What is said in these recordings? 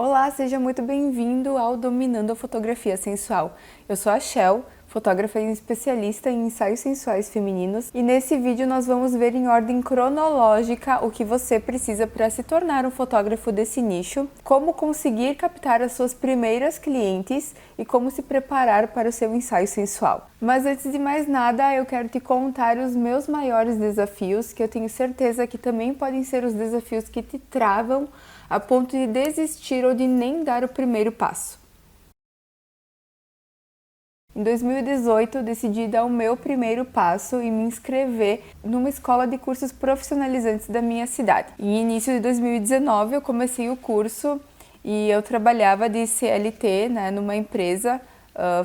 Olá, seja muito bem-vindo ao Dominando a Fotografia Sensual. Eu sou a Shell, fotógrafa e especialista em ensaios sensuais femininos, e nesse vídeo nós vamos ver em ordem cronológica o que você precisa para se tornar um fotógrafo desse nicho, como conseguir captar as suas primeiras clientes e como se preparar para o seu ensaio sensual. Mas antes de mais nada, eu quero te contar os meus maiores desafios, que eu tenho certeza que também podem ser os desafios que te travam a ponto de desistir ou de nem dar o primeiro passo. Em 2018, eu decidi dar o meu primeiro passo e me inscrever numa escola de cursos profissionalizantes da minha cidade. Em início de 2019, eu comecei o curso e eu trabalhava de CLT, numa empresa,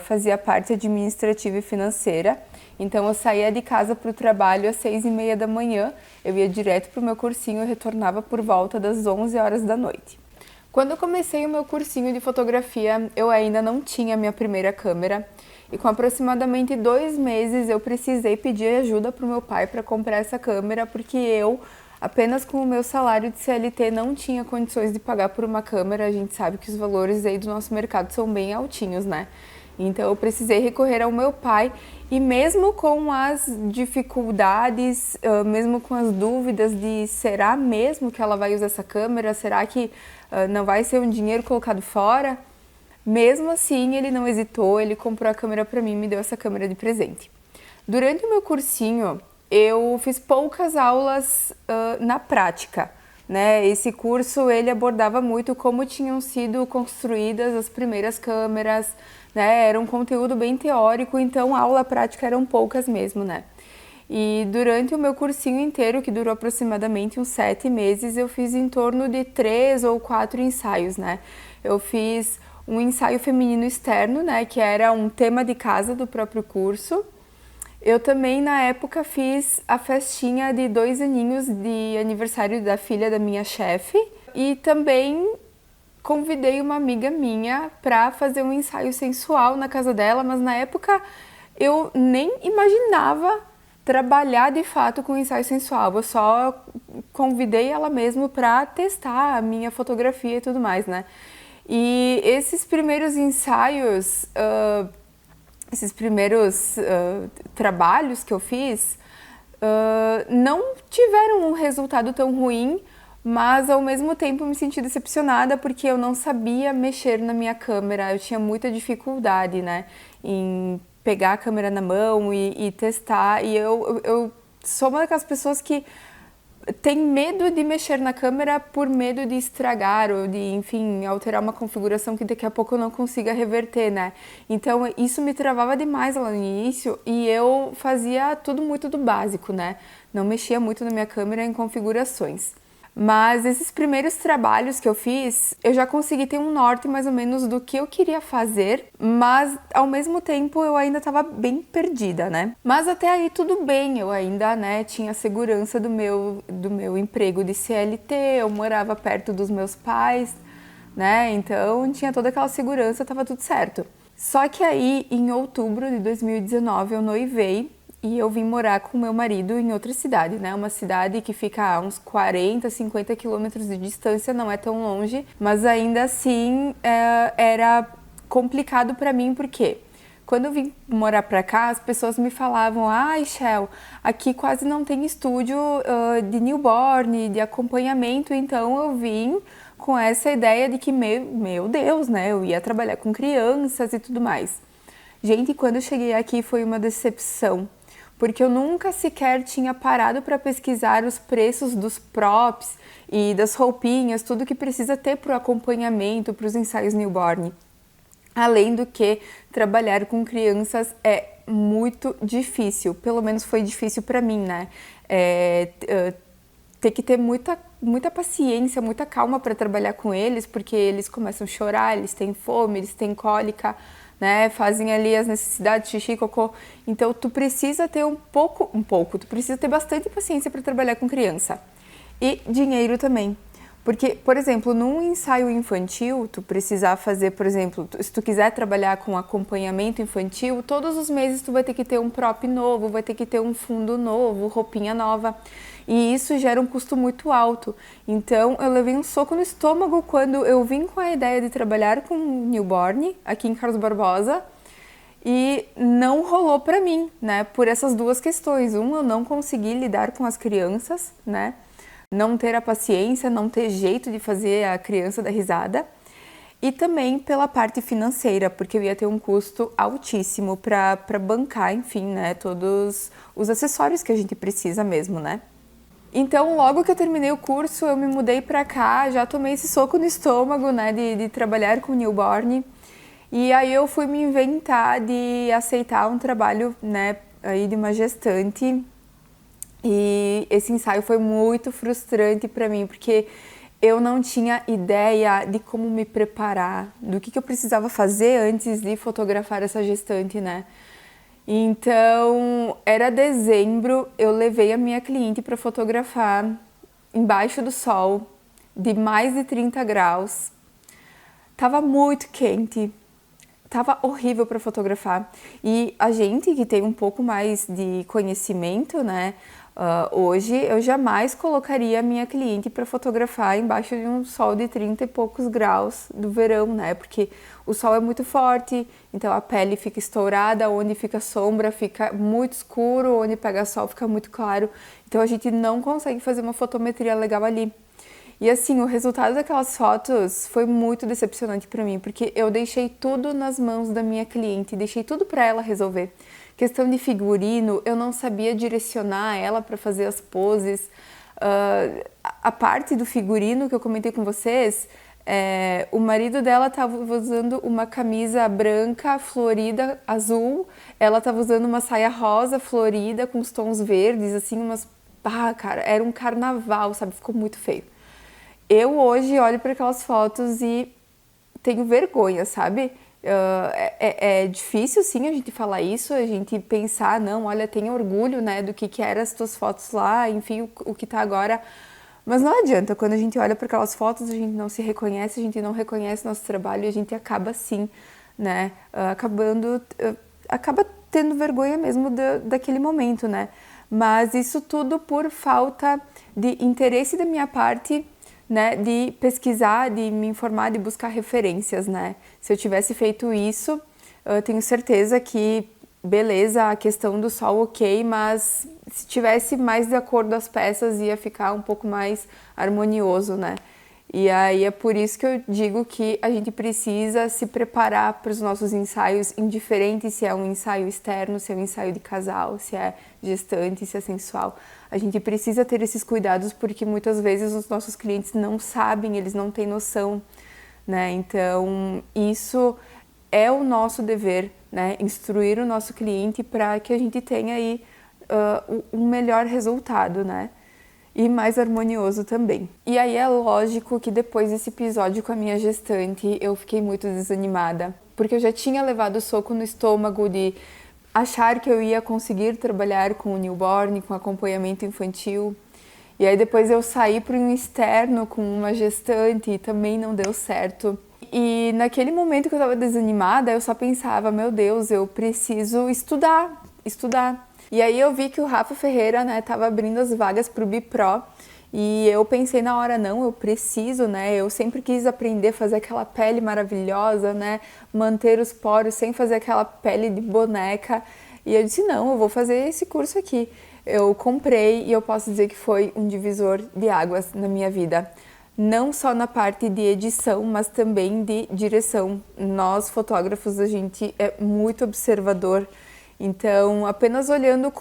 fazia parte administrativa e financeira. Então eu saía de casa para o trabalho às 6h30 da manhã, eu ia direto para o meu cursinho e retornava por volta das 11 horas da noite. Quando eu comecei o meu cursinho de fotografia, eu ainda não tinha minha primeira câmera e com aproximadamente 2 meses eu precisei pedir ajuda para o meu pai para comprar essa câmera, porque eu, apenas com o meu salário de CLT, não tinha condições de pagar por uma câmera. A gente sabe que os valores aí do nosso mercado são bem altinhos, né? Então eu precisei recorrer ao meu pai e mesmo com as dificuldades, mesmo com as dúvidas de será mesmo que ela vai usar essa câmera, será que não vai ser um dinheiro colocado fora? Mesmo assim ele não hesitou, ele comprou a câmera para mim e me deu essa câmera de presente. Durante o meu cursinho eu fiz poucas aulas na prática. Esse curso ele abordava muito como tinham sido construídas as primeiras câmeras, era um conteúdo bem teórico, então a aula prática eram poucas mesmo, E durante o meu cursinho inteiro, que durou aproximadamente uns 7 meses, eu fiz em torno de 3 ou 4 ensaios, Eu fiz um ensaio feminino externo, que era um tema de casa do próprio curso. Eu também, na época, fiz a festinha de 2 aninhos de aniversário da filha da minha chefe e também convidei uma amiga minha para fazer um ensaio sensual na casa dela, mas na época eu nem imaginava trabalhar de fato com ensaio sensual. Eu só convidei ela mesmo para testar a minha fotografia e tudo mais, E esses primeiros ensaios, esses primeiros trabalhos que eu fiz não tiveram um resultado tão ruim, mas ao mesmo tempo me senti decepcionada porque eu não sabia mexer na minha câmera, eu tinha muita dificuldade, em pegar a câmera na mão e testar, e eu sou uma daquelas pessoas que tem medo de mexer na câmera por medo de estragar ou de, enfim, alterar uma configuração que daqui a pouco eu não consiga reverter, Então isso me travava demais lá no início e eu fazia tudo muito do básico, Não mexia muito na minha câmera em configurações. Mas esses primeiros trabalhos que eu fiz, eu já consegui ter um norte mais ou menos do que eu queria fazer, mas ao mesmo tempo eu ainda estava bem perdida, Mas até aí tudo bem, eu ainda, tinha a segurança do meu emprego de CLT, eu morava perto dos meus pais, Então tinha toda aquela segurança, estava tudo certo. Só que aí, em outubro de 2019, eu noivei. E eu vim morar com meu marido em outra cidade, Uma cidade que fica a uns 40, 50 quilômetros de distância, não é tão longe, mas ainda assim era complicado para mim, porque quando eu vim morar para cá, as pessoas me falavam: ai, Shell, aqui quase não tem estúdio de newborn, de acompanhamento, então eu vim com essa ideia de que, meu Deus, eu ia trabalhar com crianças e tudo mais. Gente, quando eu cheguei aqui foi uma decepção, porque eu nunca sequer tinha parado para pesquisar os preços dos props e das roupinhas, tudo que precisa ter para o acompanhamento, para os ensaios newborn. Além do que, trabalhar com crianças é muito difícil, pelo menos foi difícil para mim, ter que ter muita paciência, muita calma para trabalhar com eles, porque eles começam a chorar, eles têm fome, eles têm cólica, fazem ali as necessidades, xixi, cocô. Então tu precisa ter tu precisa ter bastante paciência para trabalhar com criança. E dinheiro também. Porque, por exemplo, num ensaio infantil, tu precisar fazer, por exemplo, se tu quiser trabalhar com acompanhamento infantil, todos os meses tu vai ter que ter um prop novo, vai ter que ter um fundo novo, roupinha nova. e isso gera um custo muito alto. Então eu levei um soco no estômago quando eu vim com a ideia de trabalhar com newborn aqui em Carlos Barbosa e não rolou para mim, né? Por essas duas questões. Eu não consegui lidar com as crianças, né? Não ter a paciência, não ter jeito de fazer a criança dar risada. E também pela parte financeira, porque eu ia ter um custo altíssimo para bancar, enfim, né, todos os acessórios que a gente precisa mesmo, né? Então, logo que eu terminei o curso, eu me mudei para cá, já tomei esse soco no estômago, né, de trabalhar com newborn. E aí eu fui me inventar de aceitar um trabalho, né, aí de uma gestante. E esse ensaio foi muito frustrante para mim, porque eu não tinha ideia de como me preparar, do que eu precisava fazer antes de fotografar essa gestante, né? Então, era dezembro, eu levei a minha cliente para fotografar embaixo do sol, de mais de 30 graus. Tava muito quente, tava horrível para fotografar. E a gente que tem um pouco mais de conhecimento, né? Hoje eu jamais colocaria a minha cliente para fotografar embaixo de um sol de 30 e poucos graus do verão, né? Porque o sol é muito forte, então a pele fica estourada, onde fica sombra fica muito escuro, onde pega sol fica muito claro. Então a gente não consegue fazer uma fotometria legal ali. E assim, o resultado daquelas fotos foi muito decepcionante para mim, porque eu deixei tudo nas mãos da minha cliente, deixei tudo para ela resolver. Questão de figurino, eu não sabia direcionar ela para fazer as poses. A parte do figurino que eu comentei com vocês, o marido dela estava usando uma camisa branca, florida, azul. Ela estava usando uma saia rosa, florida, com os tons verdes, assim, umas... Ah, cara, era um carnaval, sabe? Ficou muito feio. Eu hoje olho para aquelas fotos e tenho vergonha, sabe? É difícil, sim, a gente falar isso, a gente pensar, não, olha, tenha orgulho, né, do que eram as tuas fotos lá, enfim, o que tá agora. Mas não adianta, quando a gente olha para aquelas fotos, a gente não se reconhece, a gente não reconhece nosso trabalho e a gente acaba, sim, né, acaba tendo vergonha mesmo daquele momento, né. Mas isso tudo por falta de interesse da minha parte, né, de pesquisar, de me informar, de buscar referências, né? Se eu tivesse feito isso, eu tenho certeza que, beleza, a questão do sol, ok, mas se tivesse mais de acordo as peças, ia ficar um pouco mais harmonioso, né? E aí é por isso que eu digo que a gente precisa se preparar para os nossos ensaios, indiferente se é um ensaio externo, se é um ensaio de casal, se é gestante, se é sensual. A gente precisa ter esses cuidados porque muitas vezes os nossos clientes não sabem, eles não têm noção, né? Então, isso é o nosso dever, né? Instruir o nosso cliente para que a gente tenha aí um melhor resultado, né? E mais harmonioso também. E aí é lógico que depois desse episódio com a minha gestante, eu fiquei muito desanimada, porque eu já tinha levado soco no estômago de achar que eu ia conseguir trabalhar com o newborn, com acompanhamento infantil. E aí depois eu saí para um externo com uma gestante e também não deu certo. E naquele momento que eu estava desanimada, eu só pensava, meu Deus, eu preciso estudar. E aí eu vi que o Rafa Ferreira, né, tava abrindo as vagas para o BiPro e eu pensei na hora, não, eu preciso, né, eu sempre quis aprender a fazer aquela pele maravilhosa, né, manter os poros sem fazer aquela pele de boneca. E eu disse, não, eu vou fazer esse curso aqui. Eu comprei e eu posso dizer que foi um divisor de águas na minha vida. Não só na parte de edição, mas também de direção. Nós, fotógrafos, a gente é muito observador. Então, apenas olhando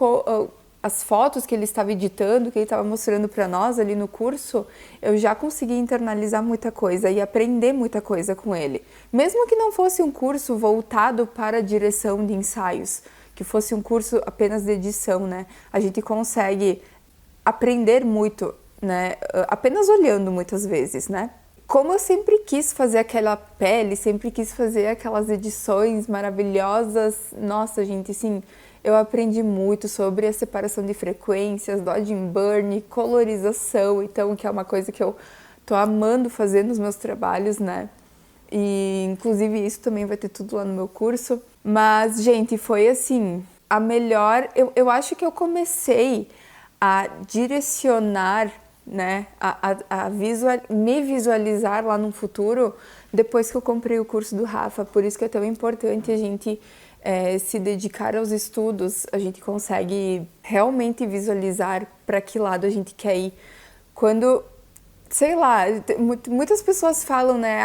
as fotos que ele estava editando, que ele estava mostrando para nós ali no curso, eu já consegui internalizar muita coisa e aprender muita coisa com ele. Mesmo que não fosse um curso voltado para a direção de ensaios, que fosse um curso apenas de edição, né? A gente consegue aprender muito, né? Apenas olhando muitas vezes, né? Como eu sempre quis fazer aquela pele, sempre quis fazer aquelas edições maravilhosas, nossa, gente, assim, eu aprendi muito sobre a separação de frequências, dodge and burn, colorização, então, que é uma coisa que eu tô amando fazer nos meus trabalhos, né? E, inclusive, isso também vai ter tudo lá no meu curso. Mas, gente, foi assim, a melhor... Eu acho que eu comecei a direcionar, né, me visualizar lá no futuro depois que eu comprei o curso do Rafa. Por isso que é tão importante a gente se dedicar aos estudos. A gente consegue realmente visualizar para que lado a gente quer ir. Quando, sei lá, muitas pessoas falam, né,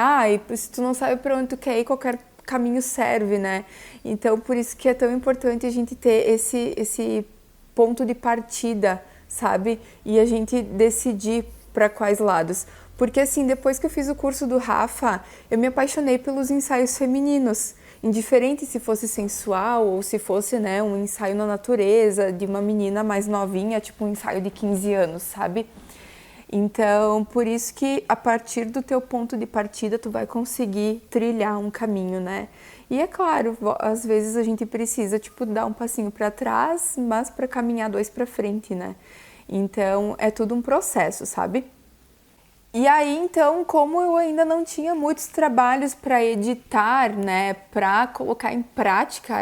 se tu não sabe para onde tu quer ir, qualquer caminho serve, né? Então, por isso que é tão importante a gente ter esse ponto de partida, sabe? E a gente decidir para quais lados. Porque assim, depois que eu fiz o curso do Rafa, eu me apaixonei pelos ensaios femininos. Indiferente se fosse sensual ou se fosse, né, um ensaio na natureza de uma menina mais novinha, tipo um ensaio de 15 anos, sabe? Então, por isso que a partir do teu ponto de partida, tu vai conseguir trilhar um caminho, né? E é claro, às vezes a gente precisa, tipo, dar um passinho para trás, mas para caminhar 2 para frente, né? Então, é tudo um processo, sabe? E aí, então, como eu ainda não tinha muitos trabalhos para editar, né, para colocar em prática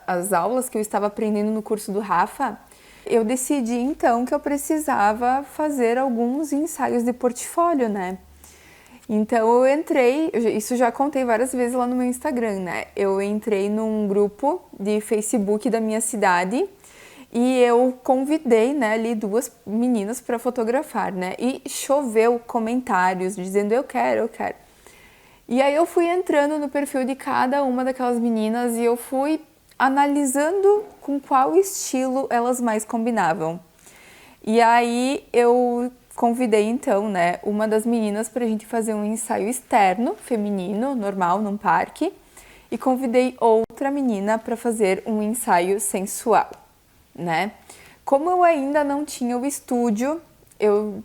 as aulas que eu estava aprendendo no curso do Rafa, eu decidi, então, que eu precisava fazer alguns ensaios de portfólio, né? Então, eu entrei, isso já contei várias vezes lá no meu Instagram, né? Eu entrei num grupo de Facebook da minha cidade e eu convidei, né, ali 2 meninas para fotografar, né? E choveu comentários dizendo eu quero. E aí eu fui entrando no perfil de cada uma daquelas meninas e eu fui analisando com qual estilo elas mais combinavam. E aí eu convidei então, né, uma das meninas para a gente fazer um ensaio externo, feminino, normal, num parque. E convidei outra menina para fazer um ensaio sensual, né? Como eu ainda não tinha o estúdio, eu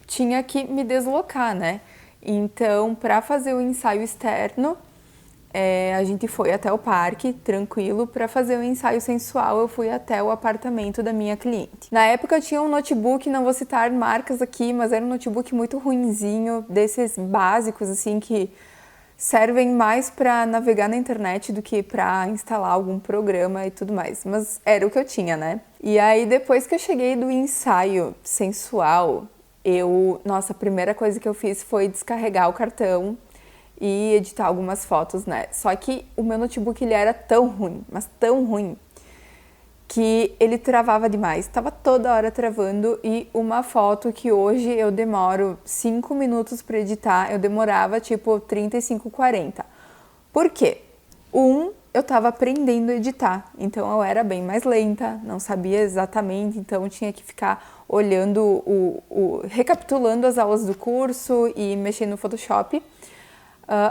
tinha que me deslocar, né? Então, para fazer o ensaio externo, a gente foi até o parque, tranquilo. Para fazer o ensaio sensual, eu fui até o apartamento da minha cliente. Na época eu tinha um notebook, não vou citar marcas aqui, mas era um notebook muito ruinzinho, desses básicos, assim, que servem mais para navegar na internet do que para instalar algum programa e tudo mais. Mas era o que eu tinha, né? E aí, depois que eu cheguei do ensaio sensual, nossa, a primeira coisa que eu fiz foi descarregar o cartão e editar algumas fotos, né? Só que o meu notebook, ele era tão ruim, mas tão ruim, que ele travava demais. Tava toda hora travando e uma foto que hoje eu demoro 5 minutos para editar, eu demorava tipo 35, 40. Por quê? Eu tava aprendendo a editar, então eu era bem mais lenta, não sabia exatamente, então eu tinha que ficar olhando, recapitulando as aulas do curso e mexendo no Photoshop.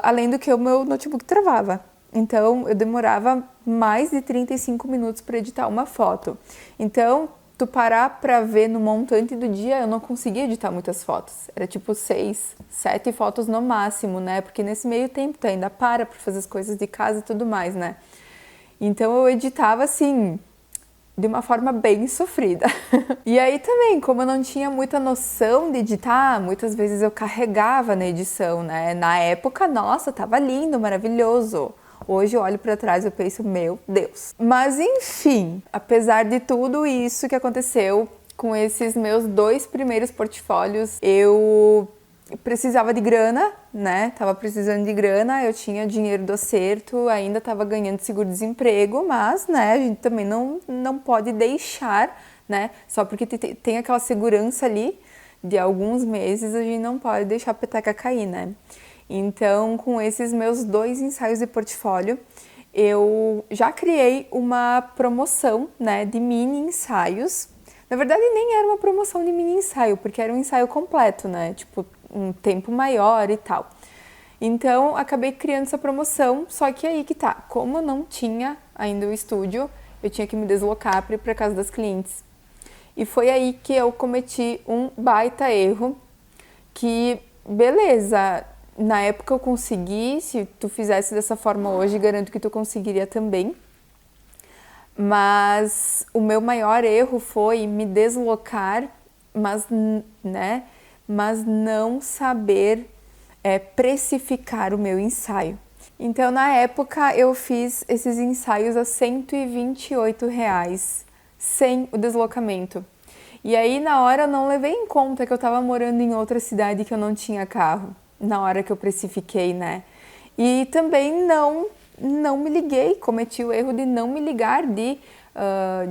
Além do que o meu notebook travava. Então, eu demorava mais de 35 minutos para editar uma foto. Então, tu parar para ver no montante do dia, eu não conseguia editar muitas fotos. Era tipo 6, 7 fotos no máximo, né? Porque nesse meio tempo tu ainda para fazer as coisas de casa e tudo mais, né? Então, eu editava assim, de uma forma bem sofrida. E aí também, como eu não tinha muita noção de editar, muitas vezes eu carregava na edição, né? Na época, nossa, tava lindo, maravilhoso. Hoje eu olho para trás e eu penso, meu Deus. Mas enfim, apesar de tudo isso que aconteceu com esses meus 2 primeiros portfólios, eu precisava de grana, né? Tava precisando de grana, eu tinha dinheiro do acerto, ainda tava ganhando seguro-desemprego, mas, né, a gente também não pode deixar, né? Só porque tem aquela segurança ali de alguns meses, a gente não pode deixar a peteca cair, né? Então, com esses meus 2 ensaios de portfólio, eu já criei uma promoção, né, de mini ensaios. Na verdade, nem era uma promoção de mini ensaio, porque era um ensaio completo, né? Tipo, um tempo maior e tal. Então, acabei criando essa promoção, só que aí que tá. Como eu não tinha ainda o estúdio, eu tinha que me deslocar para ir para casa das clientes. E foi aí que eu cometi um baita erro, que, beleza, na época eu consegui, se tu fizesse dessa forma hoje, garanto que tu conseguiria também. Mas o meu maior erro foi me deslocar, mas, né, mas não saber precificar o meu ensaio. Então, na época, eu fiz esses ensaios a R$ 128, sem o deslocamento. E aí, na hora, eu não levei em conta que eu estava morando em outra cidade que eu não tinha carro, na hora que eu precifiquei, né? E também não me liguei, cometi o erro de não me ligar, de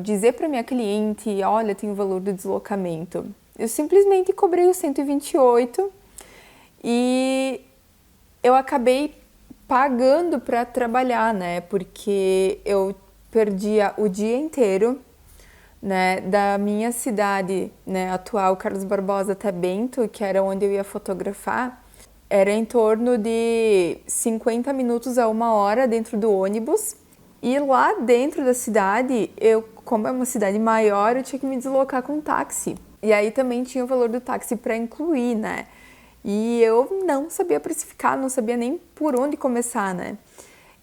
dizer para minha cliente, olha, tem o valor do deslocamento. Eu simplesmente cobrei os 128 e eu acabei pagando para trabalhar, né? Porque eu perdia o dia inteiro, né, da minha cidade, né, atual, Carlos Barbosa até Bento, que era onde eu ia fotografar, era em torno de 50 minutos a 1 hora dentro do ônibus. E lá dentro da cidade, como é uma cidade maior, eu tinha que me deslocar com táxi. E aí também tinha o valor do táxi para incluir, né? E eu não sabia precificar, não sabia nem por onde começar, né?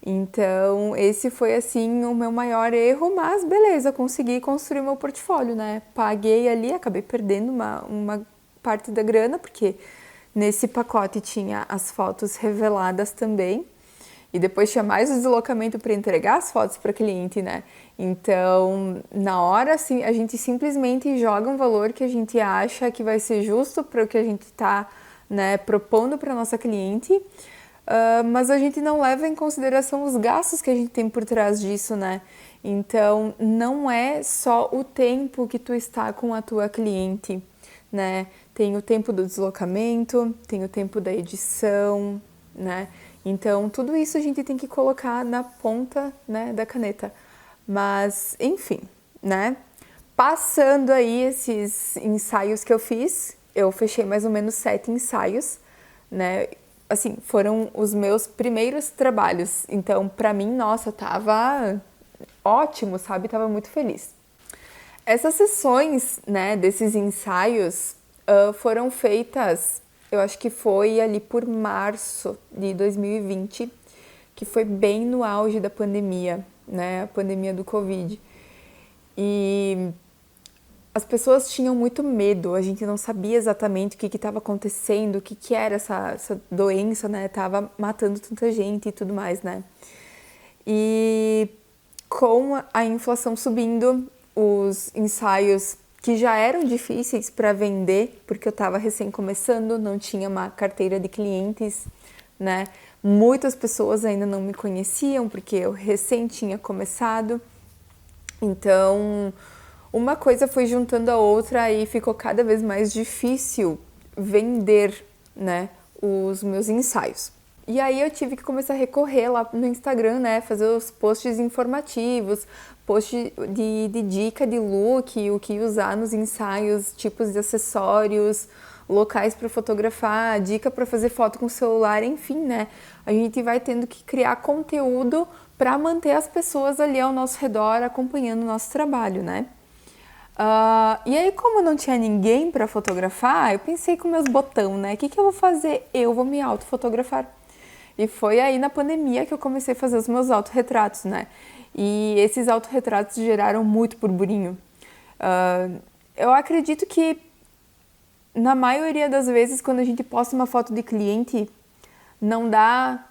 Então, esse foi, assim, o meu maior erro, mas beleza, consegui construir meu portfólio, né? Paguei ali, acabei perdendo uma parte da grana, porque nesse pacote tinha as fotos reveladas também, e depois tinha mais o deslocamento para entregar as fotos para cliente, né? Então, na hora, assim, a gente simplesmente joga um valor que a gente acha que vai ser justo para o que a gente está, né, propondo para nossa cliente, mas a gente não leva em consideração os gastos que a gente tem por trás disso, né? Então, não é só o tempo que tu está com a tua cliente, né? Tem o tempo do deslocamento, tem o tempo da edição, né? Então, tudo isso a gente tem que colocar na ponta, né, da caneta. Mas, enfim, né? Passando aí esses ensaios que eu fiz, eu fechei mais ou menos 7 ensaios, né? Assim, foram os meus primeiros trabalhos. Então, pra mim, nossa, tava ótimo, sabe? Tava muito feliz. Essas sessões, né, desses ensaios foram feitas, eu acho que foi ali por março de 2020, que foi bem no auge da pandemia, né? A pandemia do Covid. E as pessoas tinham muito medo, a gente não sabia exatamente o que estava acontecendo, o que era essa doença, né? Tava matando tanta gente e tudo mais, né? E com a inflação subindo, os ensaios que já eram difíceis para vender, porque eu estava recém começando, não tinha uma carteira de clientes, né? Muitas pessoas ainda não me conheciam, porque eu recém tinha começado. Então, uma coisa foi juntando a outra e ficou cada vez mais difícil vender, né, os meus ensaios. E aí eu tive que começar a recorrer lá no Instagram, né, fazer os posts informativos, post de dica de look, o que usar nos ensaios, tipos de acessórios, locais para fotografar, dica para fazer foto com o celular, enfim, né? A gente vai tendo que criar conteúdo para manter as pessoas ali ao nosso redor acompanhando o nosso trabalho, né? E aí, como não tinha ninguém para fotografar, eu pensei com meus botão, né? O que eu vou fazer? Eu vou me autofotografar. E foi aí na pandemia que eu comecei a fazer os meus autorretratos, né? E esses autorretratos geraram muito burburinho. Eu acredito que na maioria das vezes, quando a gente posta uma foto de cliente, não dá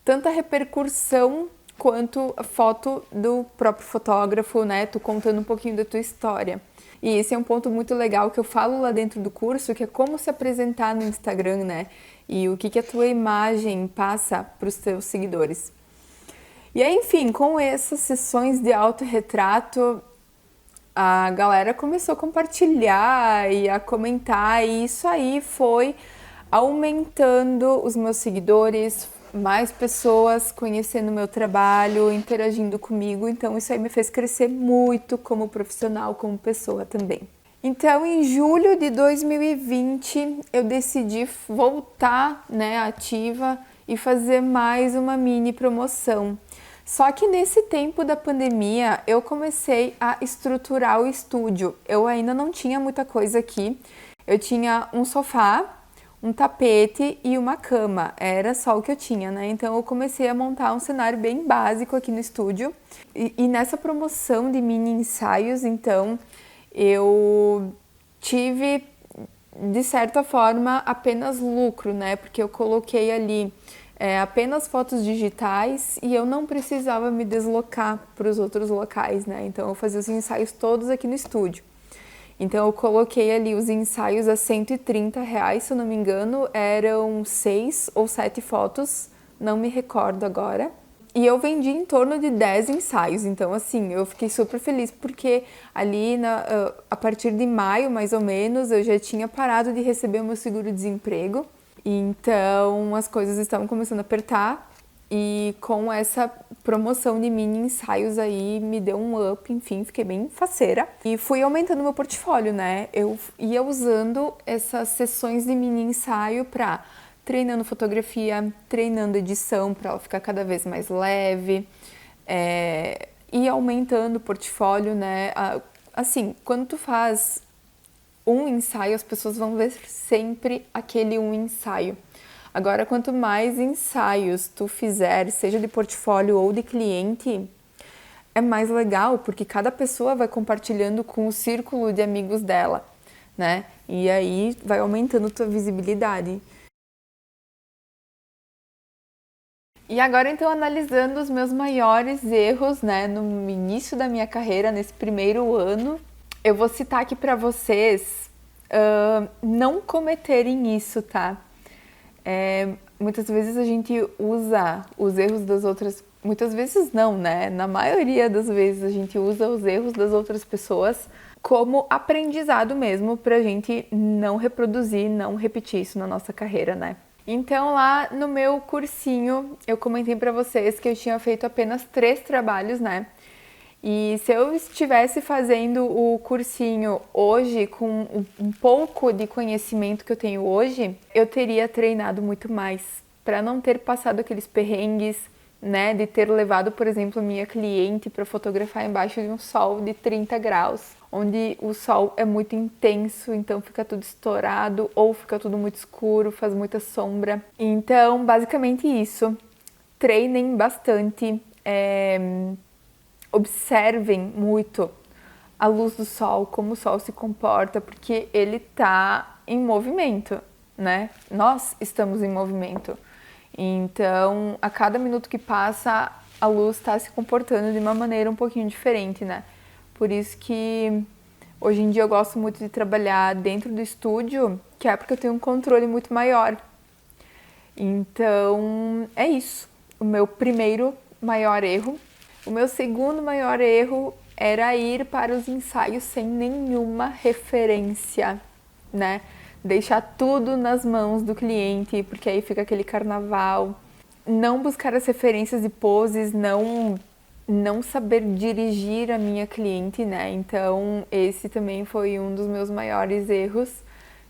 tanta repercussão quanto a foto do próprio fotógrafo, né? Tu contando um pouquinho da tua história. E esse é um ponto muito legal que eu falo lá dentro do curso, que é como se apresentar no Instagram, né? E o que a tua imagem passa para os teus seguidores. E aí, enfim, com essas sessões de autorretrato, a galera começou a compartilhar e a comentar, e isso aí foi aumentando os meus seguidores, mais pessoas conhecendo o meu trabalho, interagindo comigo, então isso aí me fez crescer muito como profissional, como pessoa também. Então, em julho de 2020, eu decidi voltar, né, ativa e fazer mais uma mini promoção. Só que nesse tempo da pandemia, eu comecei a estruturar o estúdio. Eu ainda não tinha muita coisa aqui. Eu tinha um sofá, um tapete e uma cama. Era só o que eu tinha, né? Então eu comecei a montar um cenário bem básico aqui no estúdio. E nessa promoção de mini ensaios, então, eu tive, de certa forma, apenas lucro, né? Porque eu coloquei ali apenas fotos digitais e eu não precisava me deslocar para os outros locais, né? Então eu fazia os ensaios todos aqui no estúdio. Então eu coloquei ali os ensaios a R$ 130, se eu não me engano, eram 6 ou 7 fotos, não me recordo agora. E eu vendi em torno de 10 ensaios, então assim, eu fiquei super feliz porque ali a partir de maio, mais ou menos, eu já tinha parado de receber o meu seguro-desemprego, então as coisas estavam começando a apertar e com essa promoção de mini ensaios aí me deu um up, enfim, fiquei bem faceira e fui aumentando meu portfólio, né? Eu ia usando essas sessões de mini ensaio para treinando fotografia, treinando edição para ela ficar cada vez mais leve, e aumentando o portfólio, né? Assim, quando tu faz um ensaio, as pessoas vão ver sempre aquele um ensaio. Agora, quanto mais ensaios tu fizer, seja de portfólio ou de cliente, é mais legal, porque cada pessoa vai compartilhando com o círculo de amigos dela, né? E aí vai aumentando tua visibilidade. E agora, então, analisando os meus maiores erros, né, no início da minha carreira, nesse primeiro ano, eu vou citar aqui para vocês não cometerem isso, tá? Muitas vezes a gente usa os erros das outras... Muitas vezes não, né? Na maioria das vezes a gente usa os erros das outras pessoas como aprendizado mesmo pra gente não reproduzir, não repetir isso na nossa carreira, né? Então lá no meu cursinho eu comentei pra vocês que eu tinha feito apenas 3 trabalhos, né? E se eu estivesse fazendo o cursinho hoje com um pouco de conhecimento que eu tenho hoje, eu teria treinado muito mais para não ter passado aqueles perrengues, né, de ter levado, por exemplo, minha cliente para fotografar embaixo de um sol de 30 graus, onde o sol é muito intenso, então fica tudo estourado ou fica tudo muito escuro, faz muita sombra. Então, basicamente isso. Treinem bastante, observem muito a luz do sol, como o sol se comporta, porque ele está em movimento, né? Nós estamos em movimento. Então, a cada minuto que passa, a luz está se comportando de uma maneira um pouquinho diferente, né? Por isso que hoje em dia eu gosto muito de trabalhar dentro do estúdio, que é porque eu tenho um controle muito maior. Então, é isso. O meu primeiro maior erro. O meu segundo maior erro era ir para os ensaios sem nenhuma referência, né? Deixar tudo nas mãos do cliente, porque aí fica aquele carnaval. Não buscar as referências e poses, não saber dirigir a minha cliente, né? Então, esse também foi um dos meus maiores erros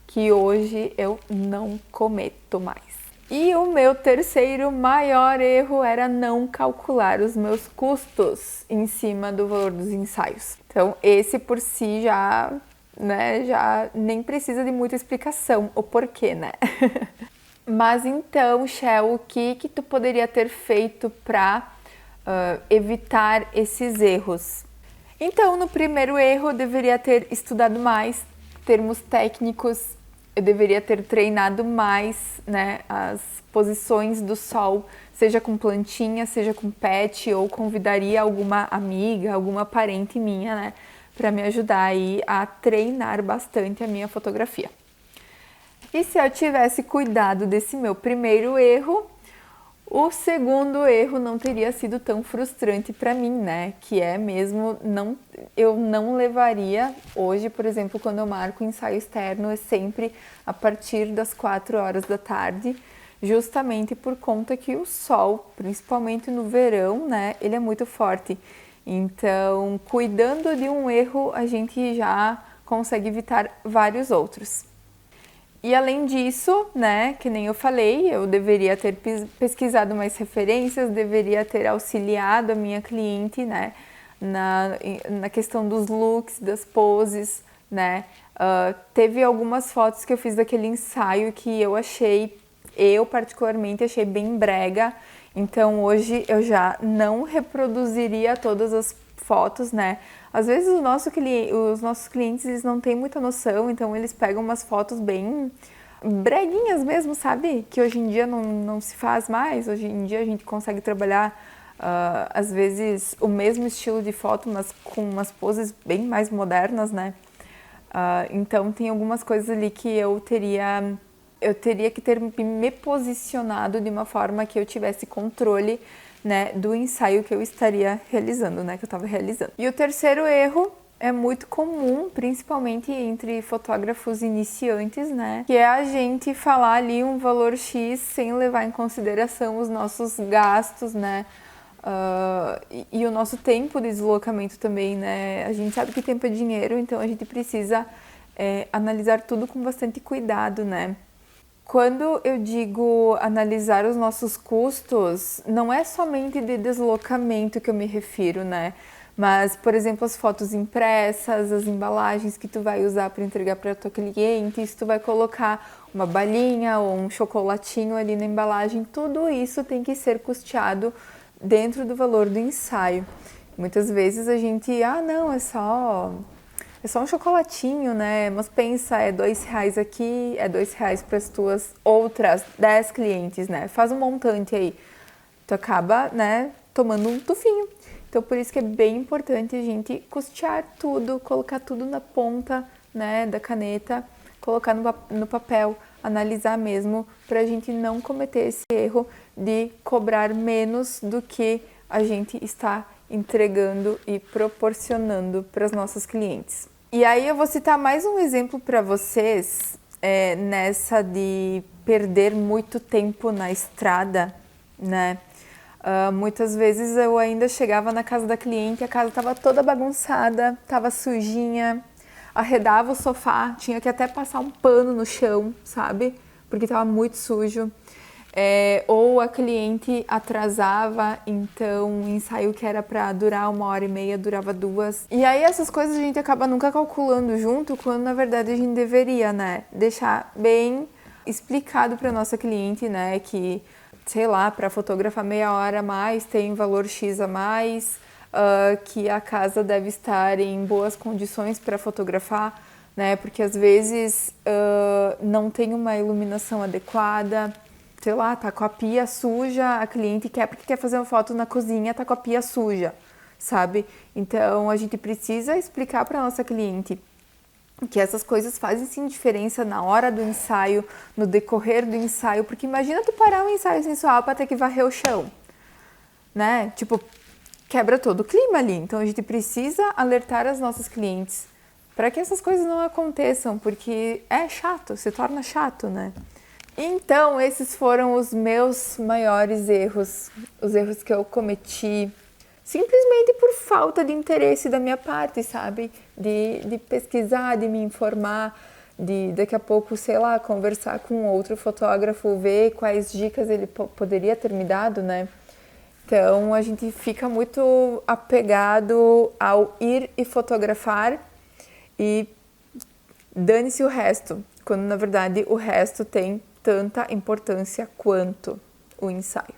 que hoje eu não cometo mais. E o meu terceiro maior erro era não calcular os meus custos em cima do valor dos ensaios. Então, esse por si já, né, já nem precisa de muita explicação o porquê, né? Mas então, Shell, o que tu poderia ter feito para evitar esses erros? Então, no primeiro erro, eu deveria ter estudado mais termos técnicos, eu deveria ter treinado mais, né, as posições do sol, seja com plantinha, seja com pet, ou convidaria alguma amiga, alguma parente minha, né, para me ajudar aí a treinar bastante a minha fotografia. E se eu tivesse cuidado desse meu primeiro erro, o segundo erro não teria sido tão frustrante para mim, né? Que é mesmo, eu não levaria, hoje, por exemplo, quando eu marco ensaio externo, é sempre a partir das 4 horas da tarde, justamente por conta que o sol, principalmente no verão, né? Ele é muito forte. Então, cuidando de um erro, a gente já consegue evitar vários outros. E além disso, né, que nem eu falei, eu deveria ter pesquisado mais referências, deveria ter auxiliado a minha cliente, né, na questão dos looks, das poses, né. Teve algumas fotos que eu fiz daquele ensaio que eu particularmente achei bem brega, então hoje eu já não reproduziria todas as fotos, né. Às vezes os nossos clientes eles não têm muita noção, então eles pegam umas fotos bem breguinhas mesmo, sabe? Que hoje em dia não se faz mais, hoje em dia a gente consegue trabalhar às vezes o mesmo estilo de foto, mas com umas poses bem mais modernas, né? Então tem algumas coisas ali que eu teria que ter me posicionado de uma forma que eu tivesse controle, né, do ensaio que eu estaria realizando, né, que eu estava realizando. E o terceiro erro é muito comum, principalmente entre fotógrafos iniciantes, né, que é a gente falar ali um valor X sem levar em consideração os nossos gastos, né, e o nosso tempo de deslocamento também, né. A gente sabe que tempo é dinheiro, então a gente precisa analisar tudo com bastante cuidado, né. Quando eu digo analisar os nossos custos, não é somente de deslocamento que eu me refiro, né? Mas, por exemplo, as fotos impressas, as embalagens que tu vai usar para entregar para tua cliente, se tu vai colocar uma balinha ou um chocolatinho ali na embalagem, tudo isso tem que ser custeado dentro do valor do ensaio. Muitas vezes a gente, não, é só um chocolatinho, né? Mas pensa, é R$2 aqui, é R$2 para as tuas outras 10 clientes, né? Faz um montante aí. Tu acaba, né, tomando um tufinho. Então, por isso que é bem importante a gente custear tudo, colocar tudo na ponta, né, da caneta, colocar no papel, analisar mesmo, para a gente não cometer esse erro de cobrar menos do que a gente está entregando e proporcionando para os nossos clientes. E aí eu vou citar mais um exemplo para vocês nessa de perder muito tempo na estrada, né? Muitas vezes eu ainda chegava na casa da cliente, a casa estava toda bagunçada, estava sujinha, arredava o sofá, tinha que até passar um pano no chão, sabe? Porque estava muito sujo. Ou a cliente atrasava, então o ensaio que era para durar 1h30 durava 2. E aí essas coisas a gente acaba nunca calculando junto, quando na verdade a gente deveria, né, deixar bem explicado para nossa cliente, né, que, sei lá, para fotografar meia hora a mais tem valor X a mais, que a casa deve estar em boas condições para fotografar, né, porque às vezes não tem uma iluminação adequada. Sei lá, tá com a pia suja, a cliente quer porque quer fazer uma foto na cozinha, tá com a pia suja, sabe? Então a gente precisa explicar para nossa cliente que essas coisas fazem sim diferença na hora do ensaio, no decorrer do ensaio, porque imagina tu parar um ensaio sensual para ter que varrer o chão, né? Tipo, quebra todo o clima ali. Então a gente precisa alertar as nossas clientes para que essas coisas não aconteçam, porque é chato, se torna chato, né? Então, esses foram os meus maiores erros, os erros que eu cometi, simplesmente por falta de interesse da minha parte, sabe? De pesquisar, de me informar, de daqui a pouco, sei lá, conversar com outro fotógrafo, ver quais dicas ele poderia ter me dado, né? Então, a gente fica muito apegado ao ir e fotografar e dane-se o resto, quando na verdade o resto tem tanta importância quanto o ensaio.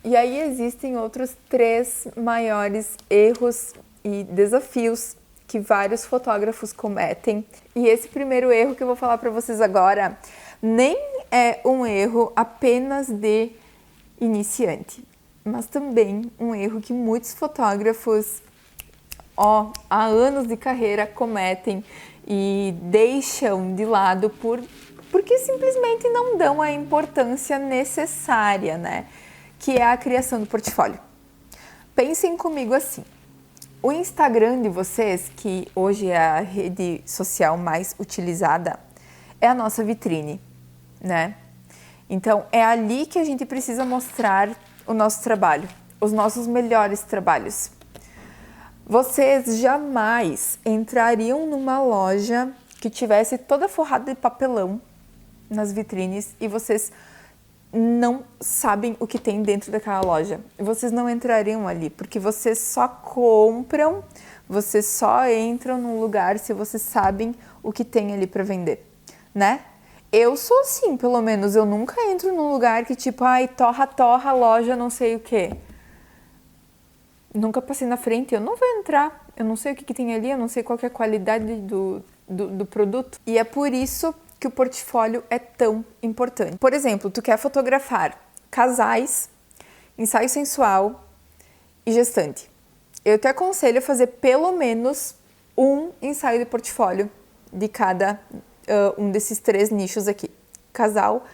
E aí existem outros 3 maiores erros e desafios que vários fotógrafos cometem. E esse primeiro erro que eu vou falar para vocês agora nem é um erro apenas de iniciante, mas também um erro que muitos fotógrafos há anos de carreira cometem e deixam de lado porque simplesmente não dão a importância necessária, né? Que é a criação do portfólio. Pensem comigo assim, o Instagram de vocês, que hoje é a rede social mais utilizada, é a nossa vitrine, né? Então, é ali que a gente precisa mostrar o nosso trabalho, os nossos melhores trabalhos. Vocês jamais entrariam numa loja que tivesse toda forrada de papelão nas vitrines e vocês não sabem o que tem dentro daquela loja. Vocês não entrariam ali, porque vocês só compram, vocês só entram num lugar se vocês sabem o que tem ali para vender, né? Eu sou assim, pelo menos, eu nunca entro num lugar que tipo, torra, loja, não sei o quê. Nunca passei na frente, eu não vou entrar, eu não sei o que tem ali, eu não sei qual que é a qualidade do produto. E é por isso que o portfólio é tão importante. Por exemplo, tu quer fotografar casais, ensaio sensual e gestante. eu te aconselho a fazer pelo menos um ensaio de portfólio de cada um desses 3 nichos aqui: casal,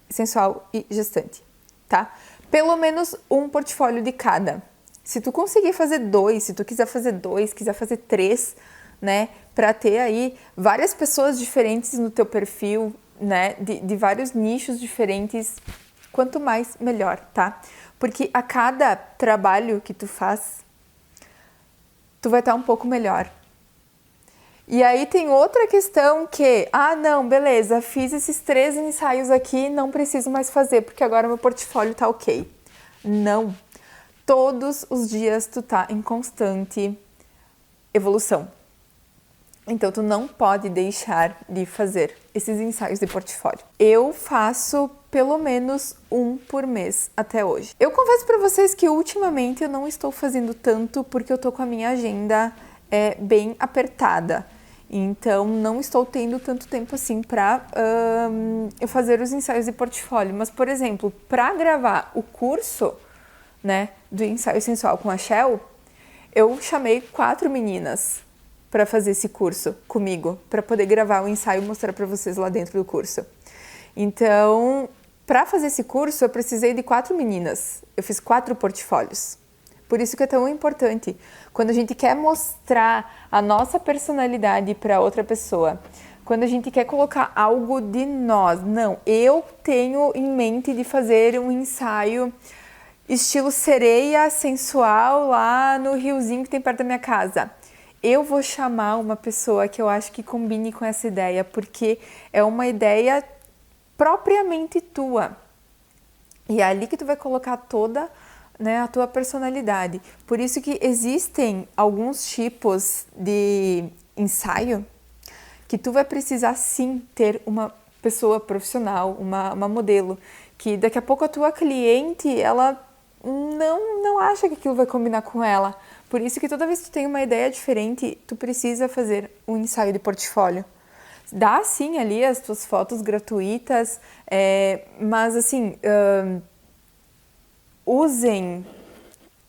sensual e gestante, tá? Pelo menos um portfólio de cada. Se tu conseguir fazer 2, se tu quiser fazer 2, quiser fazer 3, né, para ter aí várias pessoas diferentes no teu perfil, né, de vários nichos diferentes, quanto mais melhor, tá? Porque a cada trabalho que tu faz, tu vai estar um pouco melhor. E aí tem outra questão que, não, beleza, fiz esses 3 ensaios aqui, não preciso mais fazer, porque agora meu portfólio tá ok. Não. Todos os dias tu tá em constante evolução. Então, tu não pode deixar de fazer esses ensaios de portfólio. Eu faço pelo menos um por mês até hoje. Eu confesso para vocês que ultimamente eu não estou fazendo tanto porque eu tô com a minha agenda bem apertada. Então, não estou tendo tanto tempo assim para eu fazer os ensaios de portfólio. Mas, por exemplo, para gravar o curso, né, do ensaio sensual com a Shell, eu chamei 4 meninas para fazer esse curso comigo, para poder gravar o ensaio e mostrar para vocês lá dentro do curso. Então, para fazer esse curso, eu precisei de 4 meninas. Eu fiz 4 portfólios. Por isso que é tão importante, quando a gente quer mostrar a nossa personalidade para outra pessoa, quando a gente quer colocar algo de nós. Não, eu tenho em mente de fazer um ensaio estilo sereia sensual lá no riozinho que tem perto da minha casa. Eu vou chamar uma pessoa que eu acho que combine com essa ideia, porque é uma ideia propriamente tua. E é ali que tu vai colocar toda, né, a tua personalidade. Por isso que existem alguns tipos de ensaio que tu vai precisar sim ter uma pessoa profissional, uma modelo, que daqui a pouco a tua cliente, ela não acha que aquilo vai combinar com ela. Por isso que toda vez que tu tem uma ideia diferente, tu precisa fazer um ensaio de portfólio. Dá sim ali as tuas fotos gratuitas, mas assim, usem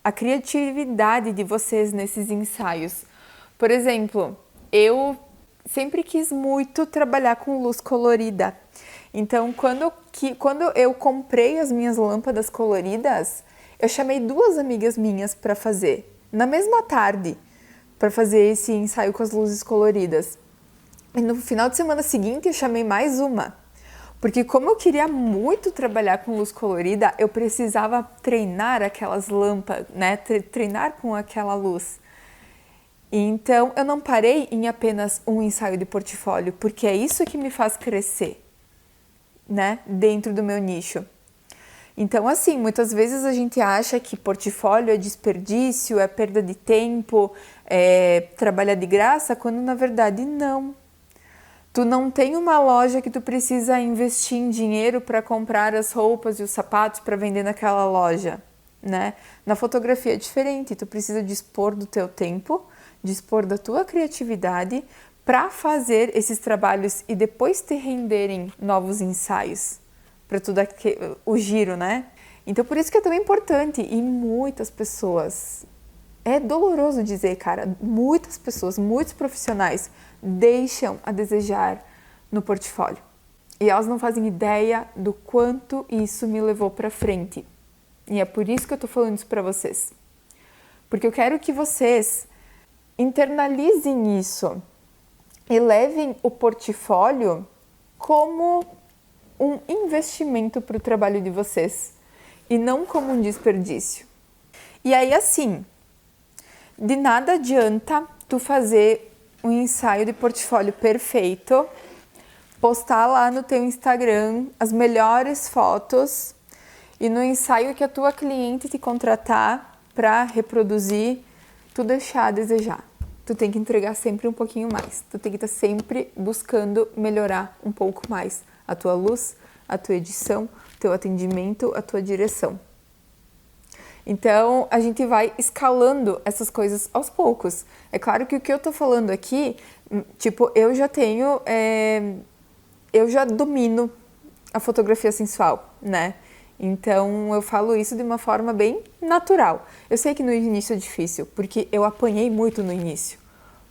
a criatividade de vocês nesses ensaios. Por exemplo, eu sempre quis muito trabalhar com luz colorida. Então, quando eu comprei as minhas lâmpadas coloridas, eu chamei 2 amigas minhas para fazer, na mesma tarde, para fazer esse ensaio com as luzes coloridas. E no final de semana seguinte, eu chamei mais uma. Porque como eu queria muito trabalhar com luz colorida, eu precisava treinar aquelas lâmpadas, né? Treinar com aquela luz. Então, eu não parei em apenas um ensaio de portfólio, porque é isso que me faz crescer, né? Dentro do meu nicho. Então, assim, muitas vezes a gente acha que portfólio é desperdício, é perda de tempo, é trabalhar de graça, quando na verdade não. Tu não tem uma loja que tu precisa investir em dinheiro para comprar as roupas e os sapatos para vender naquela loja, né? Na fotografia é diferente, tu precisa dispor do teu tempo, dispor da tua criatividade para fazer esses trabalhos e depois te renderem novos ensaios, para tu dar o giro, né? Então por isso que é tão importante, e muitas pessoas, é doloroso dizer, cara, muitas pessoas, muitos profissionais deixam a desejar no portfólio. E elas não fazem ideia do quanto isso me levou para frente. E é por isso que eu tô falando isso para vocês. Porque eu quero que vocês internalizem isso e levem o portfólio como um investimento para o trabalho de vocês e não como um desperdício. E aí, assim, de nada adianta tu fazer um ensaio de portfólio perfeito, postar lá no teu Instagram as melhores fotos e no ensaio que a tua cliente te contratar para reproduzir, tu deixar a desejar. Tu tem que entregar sempre um pouquinho mais. Tu tem que estar sempre buscando melhorar um pouco mais a tua luz, a tua edição, o teu atendimento, a tua direção. Então, a gente vai escalando essas coisas aos poucos. É claro que o que eu tô falando aqui, tipo, eu já domino a fotografia sensual, né? Então eu falo isso de uma forma bem natural. Eu sei que no início é difícil, porque eu apanhei muito no início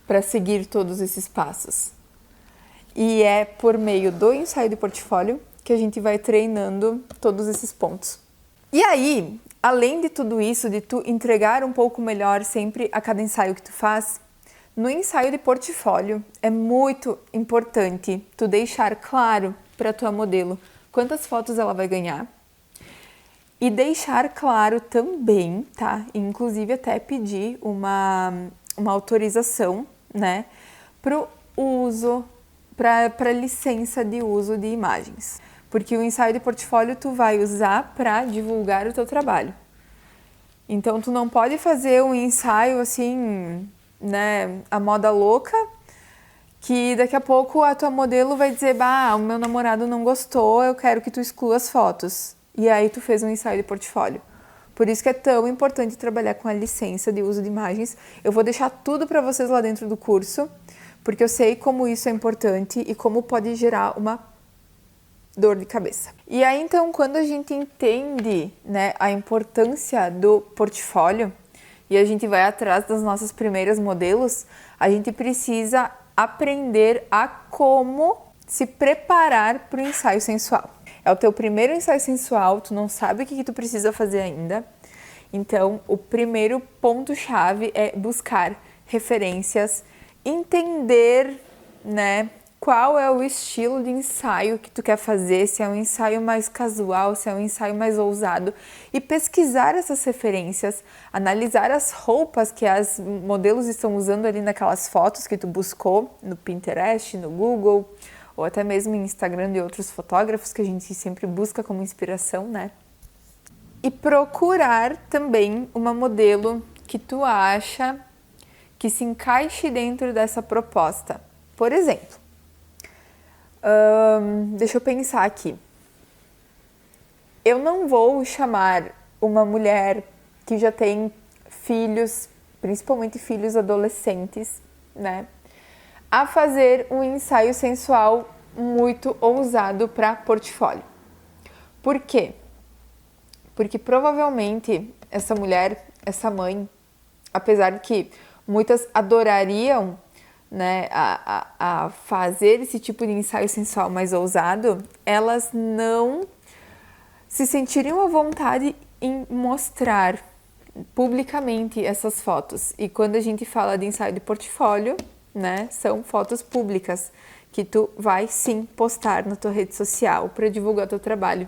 para seguir todos esses passos. E é por meio do ensaio de portfólio que a gente vai treinando todos esses pontos. E aí, além de tudo isso, de tu entregar um pouco melhor sempre a cada ensaio que tu faz, no ensaio de portfólio é muito importante tu deixar claro para tua modelo quantas fotos ela vai ganhar e deixar claro também, tá? Inclusive até pedir uma autorização, né, pro uso, para licença de uso de imagens. Porque o ensaio de portfólio tu vai usar para divulgar o teu trabalho. Então tu não pode fazer um ensaio assim, né, a moda louca, que daqui a pouco a tua modelo vai dizer, bah, o meu namorado não gostou, eu quero que tu exclua as fotos. E aí tu fez um ensaio de portfólio. Por isso que é tão importante trabalhar com a licença de uso de imagens. Eu vou deixar tudo para vocês lá dentro do curso, porque eu sei como isso é importante e como pode gerar uma dor de cabeça. E aí, então, quando a gente entende, né, a importância do portfólio e a gente vai atrás das nossas primeiras modelos, a gente precisa aprender a como se preparar para o ensaio sensual. É o teu primeiro ensaio sensual, tu não sabe o que tu precisa fazer ainda. Então, o primeiro ponto-chave é buscar referências, entender, né, qual é o estilo de ensaio que tu quer fazer, se é um ensaio mais casual, se é um ensaio mais ousado, e pesquisar essas referências, analisar as roupas que as modelos estão usando ali naquelas fotos que tu buscou no Pinterest, no Google, ou até mesmo em Instagram de outros fotógrafos que a gente sempre busca como inspiração, né? E procurar também uma modelo que tu acha que se encaixe dentro dessa proposta. Por exemplo, deixa eu pensar aqui. Eu não vou chamar uma mulher que já tem filhos, principalmente filhos adolescentes, né, a fazer um ensaio sensual muito ousado para portfólio. Por quê? Porque provavelmente essa mulher, essa mãe, apesar de que muitas adorariam, né, a fazer esse tipo de ensaio sensual mais ousado, elas não se sentiriam à vontade em mostrar publicamente essas fotos. E quando a gente fala de ensaio de portfólio, né, são fotos públicas que tu vai sim postar na tua rede social para divulgar teu trabalho.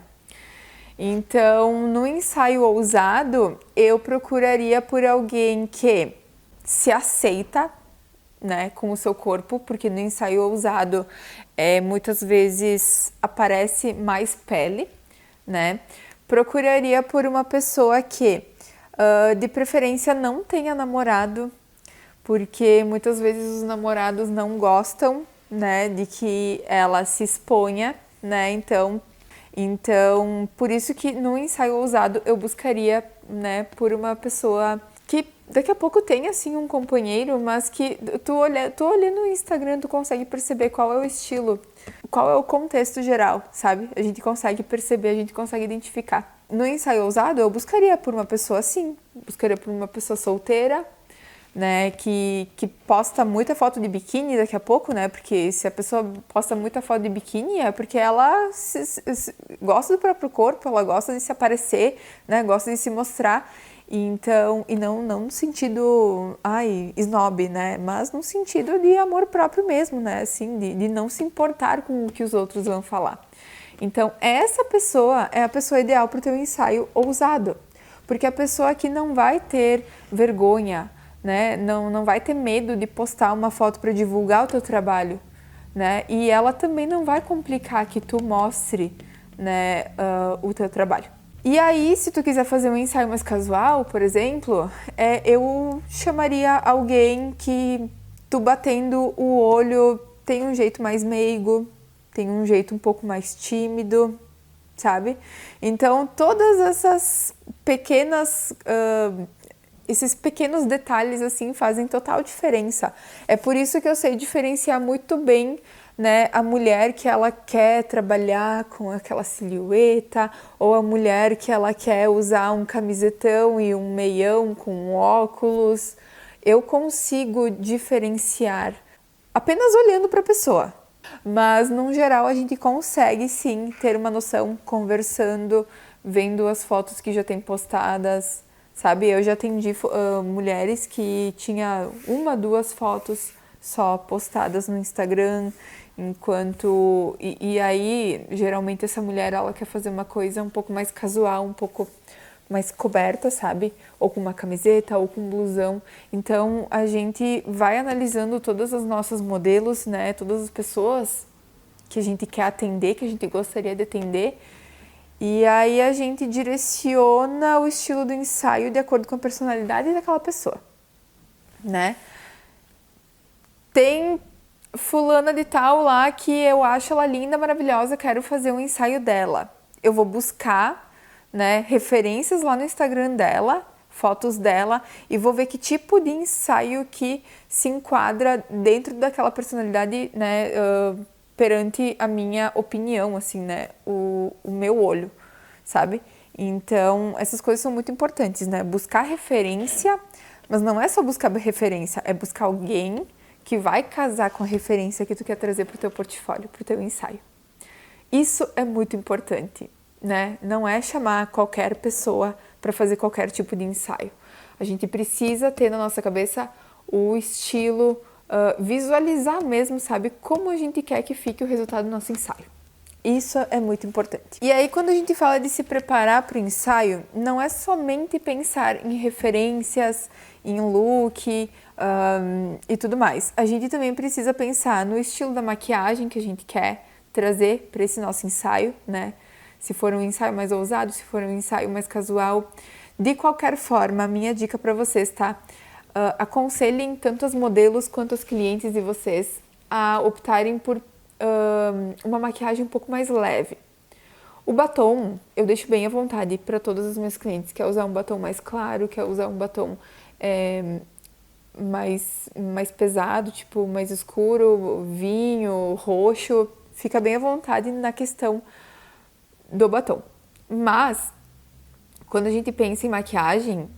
Então, no ensaio ousado, eu procuraria por alguém que se aceita, né, com o seu corpo, porque no ensaio ousado muitas vezes aparece mais pele, né? Procuraria por uma pessoa que, de preferência, não tenha namorado, porque muitas vezes os namorados não gostam, né, de que ela se exponha, né? Então, por isso que no ensaio ousado eu buscaria, né, por uma pessoa que daqui a pouco tem, assim, um companheiro, mas que tu olhando no Instagram, tu consegue perceber qual é o estilo, qual é o contexto geral, sabe? A gente consegue perceber, a gente consegue identificar. No ensaio ousado, eu buscaria por uma pessoa assim, buscaria por uma pessoa solteira, né, que posta muita foto de biquíni daqui a pouco, né, porque se a pessoa posta muita foto de biquíni é porque ela gosta do próprio corpo, ela gosta de se aparecer, né, gosta de se mostrar, então, e não no sentido, snob, né, mas no sentido de amor próprio mesmo, né, assim, de não se importar com o que os outros vão falar. Então, essa pessoa é a pessoa ideal para o teu ensaio ousado, porque a pessoa que não vai ter vergonha, né, não vai ter medo de postar uma foto para divulgar o teu trabalho, né, e ela também não vai complicar que tu mostre, né, o teu trabalho. E aí, se tu quiser fazer um ensaio mais casual, por exemplo, eu chamaria alguém que tu batendo o olho tem um jeito mais meigo, tem um jeito um pouco mais tímido, sabe? Então, todas essas pequenas... esses pequenos detalhes, assim, fazem total diferença. É por isso que eu sei diferenciar muito bem, né, a mulher que ela quer trabalhar com aquela silhueta, ou a mulher que ela quer usar um camisetão e um meião com óculos. Eu consigo diferenciar apenas olhando para a pessoa. Mas, no geral, a gente consegue sim ter uma noção conversando, vendo as fotos que já tem postadas, sabe? Eu já atendi mulheres que tinha 1, 2 fotos só postadas no Instagram, enquanto... E aí, geralmente, essa mulher, ela quer fazer uma coisa um pouco mais casual, um pouco mais coberta, sabe? Ou com uma camiseta, ou com um blusão. Então, a gente vai analisando todas as nossas modelos, né? Todas as pessoas que a gente quer atender, que a gente gostaria de atender. E aí a gente direciona o estilo do ensaio de acordo com a personalidade daquela pessoa, né? Tem fulana de tal lá que eu acho ela linda, maravilhosa, quero fazer um ensaio dela. Eu vou buscar, né, referências lá no Instagram dela, fotos dela, e vou ver que tipo de ensaio que se enquadra dentro daquela personalidade, né, perante a minha opinião, assim, né, o meu olho, sabe? Então, essas coisas são muito importantes, né? Buscar referência, mas não é só buscar referência, é buscar alguém que vai casar com a referência que tu quer trazer para o teu portfólio, para o teu ensaio. Isso é muito importante, né? Não é chamar qualquer pessoa para fazer qualquer tipo de ensaio. A gente precisa ter na nossa cabeça o estilo, visualizar mesmo, sabe, como a gente quer que fique o resultado do nosso ensaio. Isso é muito importante. E aí, quando a gente fala de se preparar para o ensaio, não é somente pensar em referências, em look e tudo mais. A gente também precisa pensar no estilo da maquiagem que a gente quer trazer para esse nosso ensaio, né? Se for um ensaio mais ousado, se for um ensaio mais casual. De qualquer forma, a minha dica para vocês, tá? Aconselhem tanto as modelos quanto os clientes de vocês a optarem por uma maquiagem um pouco mais leve. O batom, eu deixo bem à vontade para todos os meus clientes. Quer usar um batom mais claro, quer usar um batom mais pesado, tipo mais escuro, vinho, roxo. Fica bem à vontade na questão do batom. Mas, quando a gente pensa em maquiagem,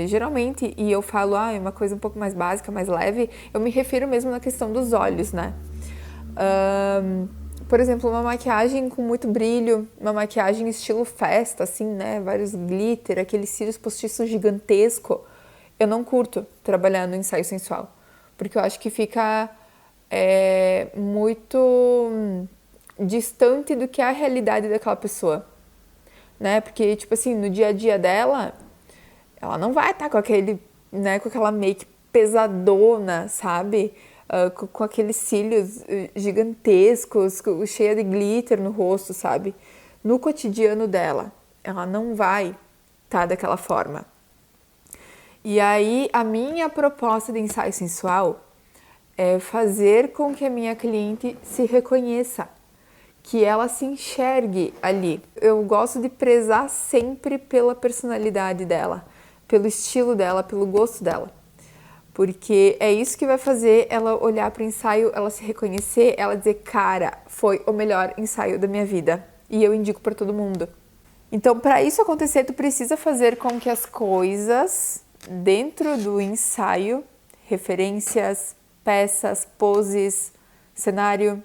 geralmente, e eu falo, é uma coisa um pouco mais básica, mais leve, eu me refiro mesmo na questão dos olhos, né? Por exemplo, uma maquiagem com muito brilho, uma maquiagem estilo festa, assim, né? Vários glitter, aqueles cílios postiços gigantesco. Eu não curto trabalhar no ensaio sensual, porque eu acho que fica muito distante do que é a realidade daquela pessoa, né? Porque, tipo assim, no dia a dia dela, ela não vai estar com aquele, né, com aquela make pesadona, sabe? Com aqueles cílios gigantescos, cheia de glitter no rosto, sabe? No cotidiano dela, ela não vai estar daquela forma. E aí, a minha proposta de ensaio sensual é fazer com que a minha cliente se reconheça, que ela se enxergue ali. Eu gosto de prezar sempre pela personalidade dela, pelo estilo dela, pelo gosto dela. Porque é isso que vai fazer ela olhar para o ensaio, ela se reconhecer, ela dizer, cara, foi o melhor ensaio da minha vida. E eu indico para todo mundo. Então, para isso acontecer, tu precisa fazer com que as coisas dentro do ensaio, referências, peças, poses, cenário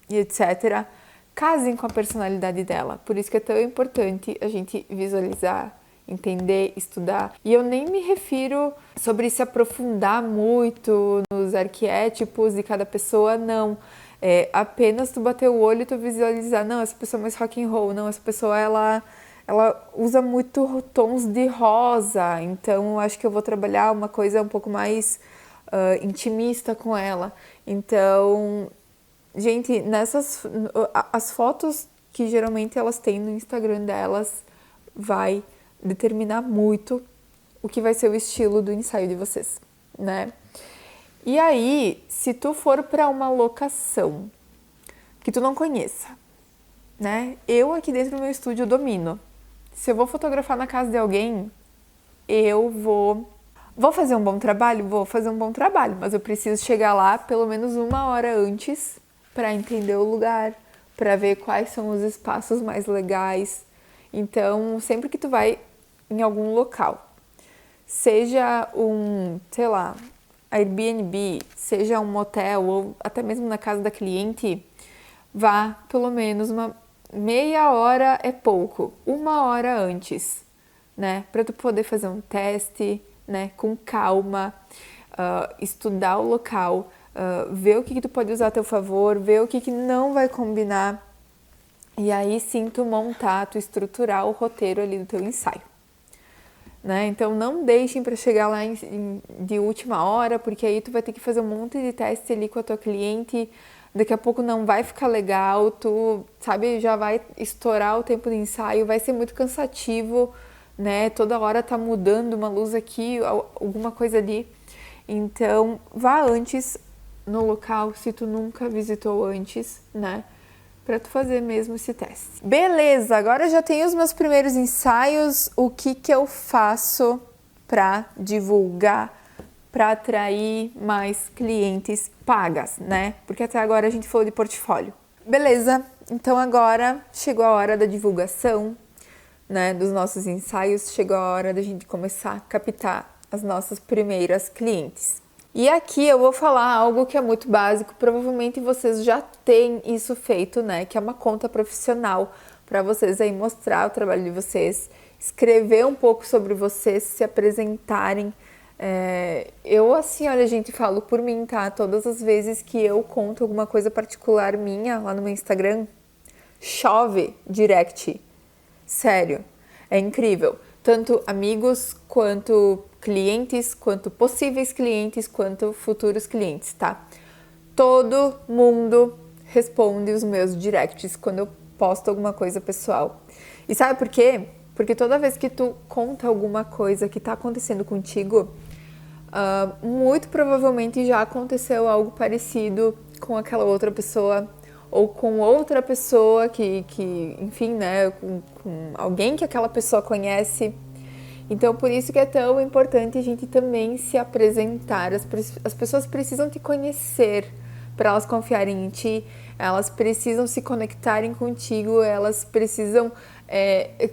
e etc., casem com a personalidade dela. Por isso que é tão importante a gente visualizar, entender, estudar. E eu nem me refiro sobre se aprofundar muito nos arquétipos de cada pessoa, não. É apenas tu bater o olho e tu visualizar, não, essa pessoa é mais rock and roll, não, essa pessoa ela usa muito tons de rosa, então eu acho que eu vou trabalhar uma coisa um pouco mais intimista com ela. Então, gente, as fotos que geralmente elas têm no Instagram delas vai determinar muito o que vai ser o estilo do ensaio de vocês, né? E aí, se tu for para uma locação que tu não conheça, né? Eu aqui dentro do meu estúdio domino. Se eu vou fotografar na casa de alguém, eu vou fazer um bom trabalho? Vou fazer um bom trabalho, mas eu preciso chegar lá pelo menos 1 hora antes para entender o lugar, para ver quais são os espaços mais legais. Então, sempre que tu vai em algum local, seja um, sei lá, Airbnb, seja um motel ou até mesmo na casa da cliente, vá pelo menos uma meia hora é pouco, uma hora antes, né? Para tu poder fazer um teste, né? Com calma, estudar o local, ver o que tu pode usar a teu favor, ver o que não vai combinar. E aí sim tu montar, tu estruturar o roteiro ali do teu ensaio. Né? Então não deixem para chegar lá de última hora, porque aí tu vai ter que fazer um monte de teste ali com a tua cliente, daqui a pouco não vai ficar legal, tu, sabe, já vai estourar o tempo de ensaio, vai ser muito cansativo, né? Toda hora tá mudando uma luz aqui, alguma coisa ali. Então, vá antes no local, se tu nunca visitou antes, né? Para tu fazer mesmo esse teste. Beleza, agora eu já tenho os meus primeiros ensaios. O que eu faço para divulgar, para atrair mais clientes pagas, né? Porque até agora a gente falou de portfólio. Beleza, então agora chegou a hora da divulgação, né, dos nossos ensaios. Chegou a hora da gente começar a captar as nossas primeiras clientes. E aqui eu vou falar algo que é muito básico, provavelmente vocês já têm isso feito, né? Que é uma conta profissional para vocês aí mostrar o trabalho de vocês, escrever um pouco sobre vocês, se apresentarem. Eu assim, olha gente, falo por mim, tá? Todas as vezes que eu conto alguma coisa particular minha lá no meu Instagram, chove direct. Sério, é incrível. Tanto amigos, quanto clientes, quanto possíveis clientes, quanto futuros clientes, tá? Todo mundo responde os meus directs quando eu posto alguma coisa pessoal. E sabe por quê? Porque toda vez que tu conta alguma coisa que tá acontecendo contigo, muito provavelmente já aconteceu algo parecido com aquela outra pessoa ou com outra pessoa que enfim, né, com alguém que aquela pessoa conhece. Então, por isso que é tão importante a gente também se apresentar. As pessoas precisam te conhecer para elas confiarem em ti, elas precisam se conectarem contigo, elas precisam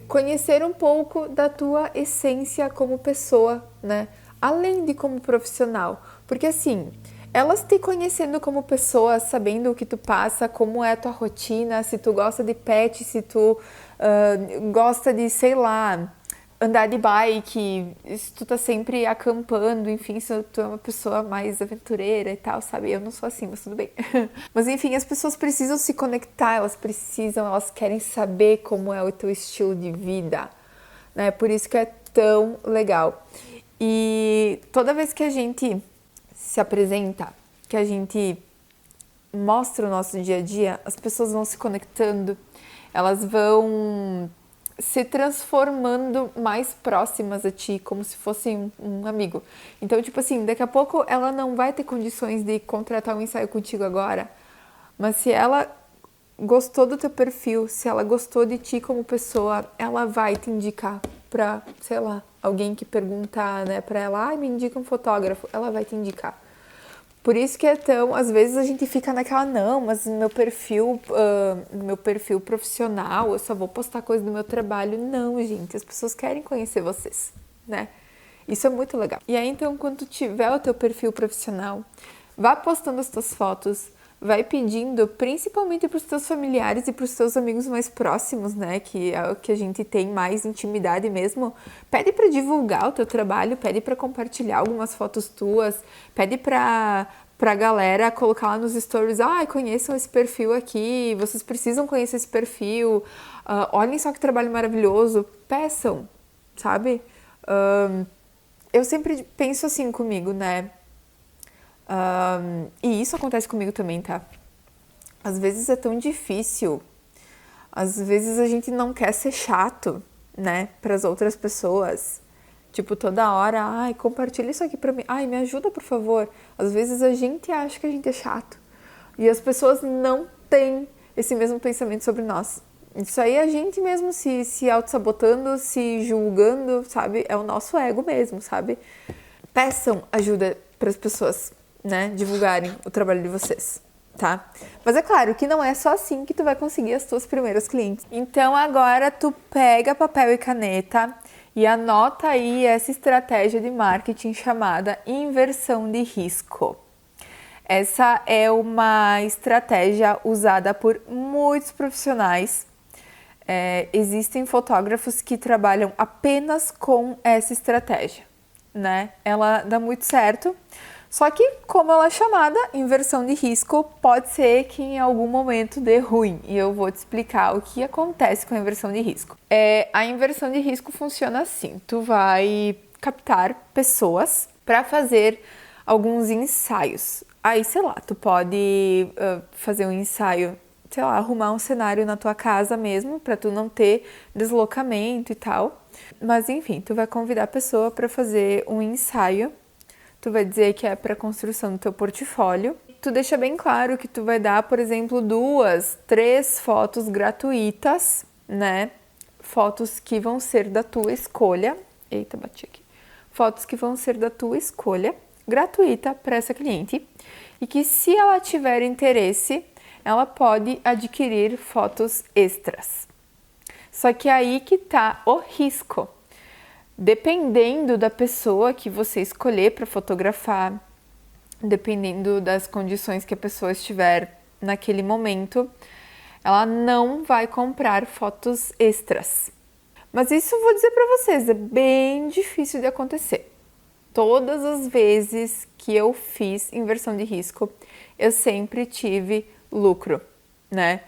conhecer um pouco da tua essência como pessoa, né? Além de como profissional. Porque assim, elas te conhecendo como pessoa, sabendo o que tu passa, como é a tua rotina, se tu gosta de pet, se tu gosta de, sei lá, andar de bike, se tu tá sempre acampando, enfim, se tu é uma pessoa mais aventureira e tal, sabe? Eu não sou assim, mas tudo bem. Mas enfim, as pessoas precisam se conectar, elas querem saber como é o teu estilo de vida, né? Por isso que é tão legal. E toda vez que a gente se apresenta, que a gente mostra o nosso dia a dia, as pessoas vão se conectando, elas vão se transformando mais próximas a ti, como se fossem um amigo. Então, tipo assim, daqui a pouco ela não vai ter condições de contratar um ensaio contigo agora, mas se ela gostou do teu perfil, se ela gostou de ti como pessoa, ela vai te indicar pra, sei lá, alguém que perguntar, né, pra ela, me indica um fotógrafo, ela vai te indicar. Por isso que é tão, às vezes a gente fica naquela, não, mas meu perfil profissional, eu só vou postar coisa do meu trabalho. Não, gente, as pessoas querem conhecer vocês, né? Isso é muito legal. E aí, então, quando tu tiver o teu perfil profissional, vá postando as tuas fotos, vai pedindo, principalmente para os teus familiares e para os teus amigos mais próximos, né, que é o que a gente tem mais intimidade mesmo, pede para divulgar o teu trabalho, pede para compartilhar algumas fotos tuas, pede pra galera colocar lá nos stories, conheçam esse perfil aqui, vocês precisam conhecer esse perfil, olhem só que trabalho maravilhoso, peçam, sabe? Eu sempre penso assim comigo, né? E isso acontece comigo também, tá? Às vezes é tão difícil, às vezes a gente não quer ser chato, né, para as outras pessoas. Tipo, toda hora, compartilha isso aqui pra mim, me ajuda, por favor. Às vezes a gente acha que a gente é chato e as pessoas não têm esse mesmo pensamento sobre nós. Isso aí é a gente mesmo se auto-sabotando, se julgando, sabe? É o nosso ego mesmo, sabe? Peçam ajuda para as pessoas, né, divulgarem o trabalho de vocês. tá? Mas é claro que não é só assim que tu vai conseguir as tuas primeiras clientes. Então agora tu pega papel e caneta e anota aí essa estratégia de marketing chamada inversão de risco. Essa é uma estratégia usada por muitos profissionais. Existem fotógrafos que trabalham apenas com essa estratégia, né? Ela dá muito certo. Só que, como ela é chamada, inversão de risco, pode ser que em algum momento dê ruim. E eu vou te explicar o que acontece com a inversão de risco. A inversão de risco funciona assim. Tu vai captar pessoas para fazer alguns ensaios. Aí, sei lá, tu pode fazer um ensaio, sei lá, arrumar um cenário na tua casa mesmo, para tu não ter deslocamento e tal. Mas, enfim, tu vai convidar a pessoa para fazer um ensaio. Tu vai dizer que é para construção do teu portfólio. Tu deixa bem claro que tu vai dar, por exemplo, 2, 3 fotos gratuitas, né? Fotos que vão ser da tua escolha. Eita, bati aqui. Fotos que vão ser da tua escolha, gratuita para essa cliente. E que se ela tiver interesse, ela pode adquirir fotos extras. Só que aí que tá o risco. Dependendo da pessoa que você escolher para fotografar, dependendo das condições que a pessoa estiver naquele momento, ela não vai comprar fotos extras. Mas isso vou dizer para vocês, é bem difícil de acontecer. Todas as vezes que eu fiz inversão de risco, eu sempre tive lucro, né?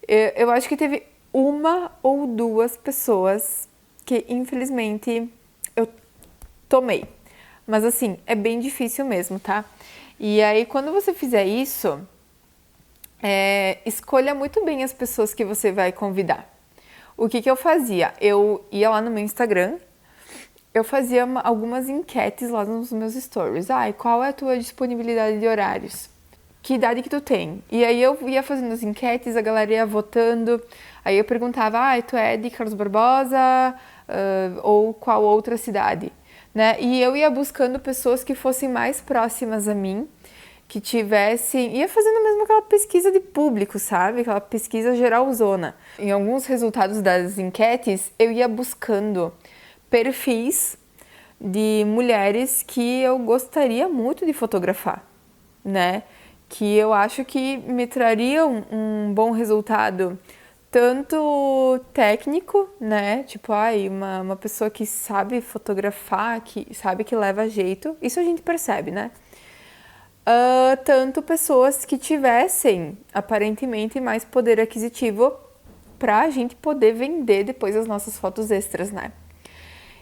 Eu acho que teve 1 ou 2 pessoas que infelizmente eu tomei. Mas assim, é bem difícil mesmo, tá? E aí quando você fizer isso, escolha muito bem as pessoas que você vai convidar. O que eu fazia? Eu ia lá no meu Instagram, eu fazia algumas enquetes lá nos meus stories. Qual é a tua disponibilidade de horários? Que idade que tu tem? E aí eu ia fazendo as enquetes, a galera ia votando. Aí eu perguntava, tu é de Carlos Barbosa ou qual outra cidade? Né? E eu ia buscando pessoas que fossem mais próximas a mim, que tivessem... Ia fazendo mesmo aquela pesquisa de público, sabe? Aquela pesquisa geralzona. Em alguns resultados das enquetes, eu ia buscando perfis de mulheres que eu gostaria muito de fotografar, né? Que eu acho que me trariam um bom resultado, tanto técnico, né? Tipo, uma pessoa que sabe fotografar, que sabe que leva jeito, isso a gente percebe, né? Tanto pessoas que tivessem, aparentemente, mais poder aquisitivo pra gente poder vender depois as nossas fotos extras, né?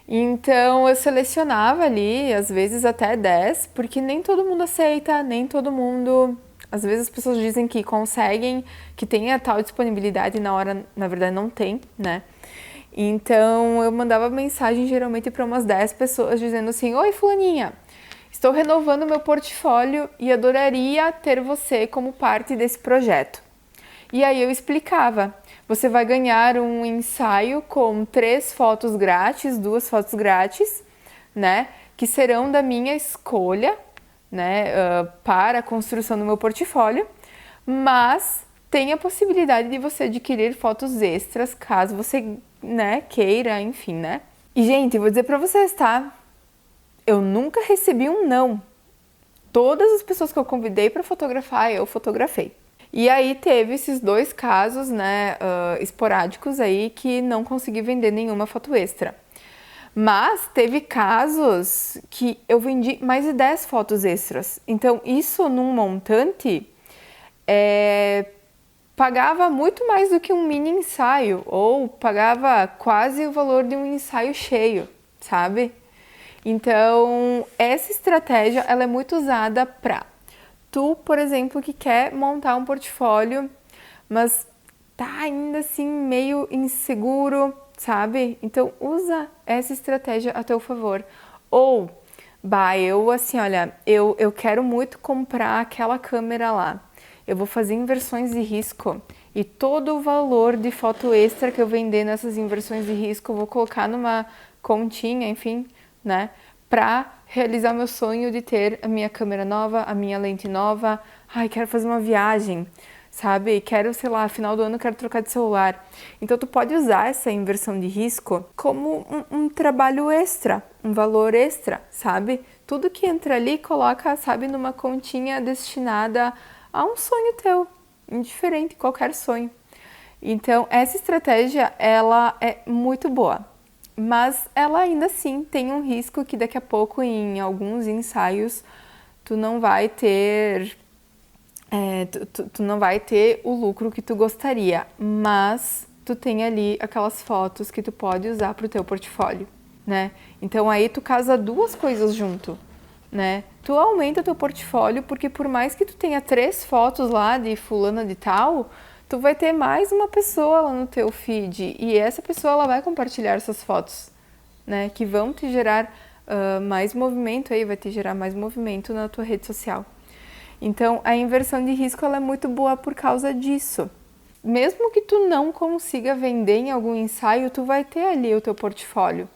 Então eu selecionava ali, às vezes até 10, porque nem todo mundo aceita, nem todo mundo... Às vezes as pessoas dizem que conseguem, que tem a tal disponibilidade, na hora, na verdade, não tem, né? Então eu mandava mensagem geralmente para umas 10 pessoas dizendo assim: oi, fulaninha, estou renovando meu portfólio e adoraria ter você como parte desse projeto. E aí eu explicava: você vai ganhar um ensaio com 3 fotos grátis, 2 fotos grátis, né? Que serão da minha escolha, né? Para a construção do meu portfólio, mas tem a possibilidade de você adquirir fotos extras, caso você, né, queira, enfim, né? E, gente, vou dizer pra vocês, tá? Eu nunca recebi um não. Todas as pessoas que eu convidei para fotografar, eu fotografei. E aí teve esses 2 casos, né, esporádicos aí, que não consegui vender nenhuma foto extra. Mas teve casos que eu vendi mais de 10 fotos extras. Então isso num montante pagava muito mais do que um mini ensaio, ou pagava quase o valor de um ensaio cheio, sabe? Então essa estratégia ela é muito usada para tu, por exemplo, que quer montar um portfólio, mas tá ainda assim meio inseguro, sabe? Então usa essa estratégia a teu favor. Ou, eu assim, olha, eu quero muito comprar aquela câmera lá. Eu vou fazer inversões de risco e todo o valor de foto extra que eu vender nessas inversões de risco eu vou colocar numa continha, enfim, né? para realizar meu sonho de ter a minha câmera nova, a minha lente nova. Ai, quero fazer uma viagem, sabe? Quero, sei lá, final do ano quero trocar de celular. Então tu pode usar essa inversão de risco como um trabalho extra, um valor extra, sabe? Tudo que entra ali, coloca, sabe, numa continha destinada a um sonho teu, indiferente, qualquer sonho. Então, essa estratégia, ela é muito boa, mas ela ainda assim tem um risco que daqui a pouco, em alguns ensaios, tu não vai ter, tu não vai ter o lucro que tu gostaria, mas tu tem ali aquelas fotos que tu pode usar para o teu portfólio, né? Então, aí tu casa duas coisas junto, né? Tu aumenta teu portfólio, porque por mais que tu tenha 3 fotos lá de fulana de tal, tu vai ter mais uma pessoa lá no teu feed e essa pessoa ela vai compartilhar essas fotos, né? Que vão te gerar mais movimento aí, vai te gerar mais movimento na tua rede social. Então, a inversão de risco ela é muito boa por causa disso. Mesmo que tu não consiga vender em algum ensaio, tu vai ter ali o teu portfólio,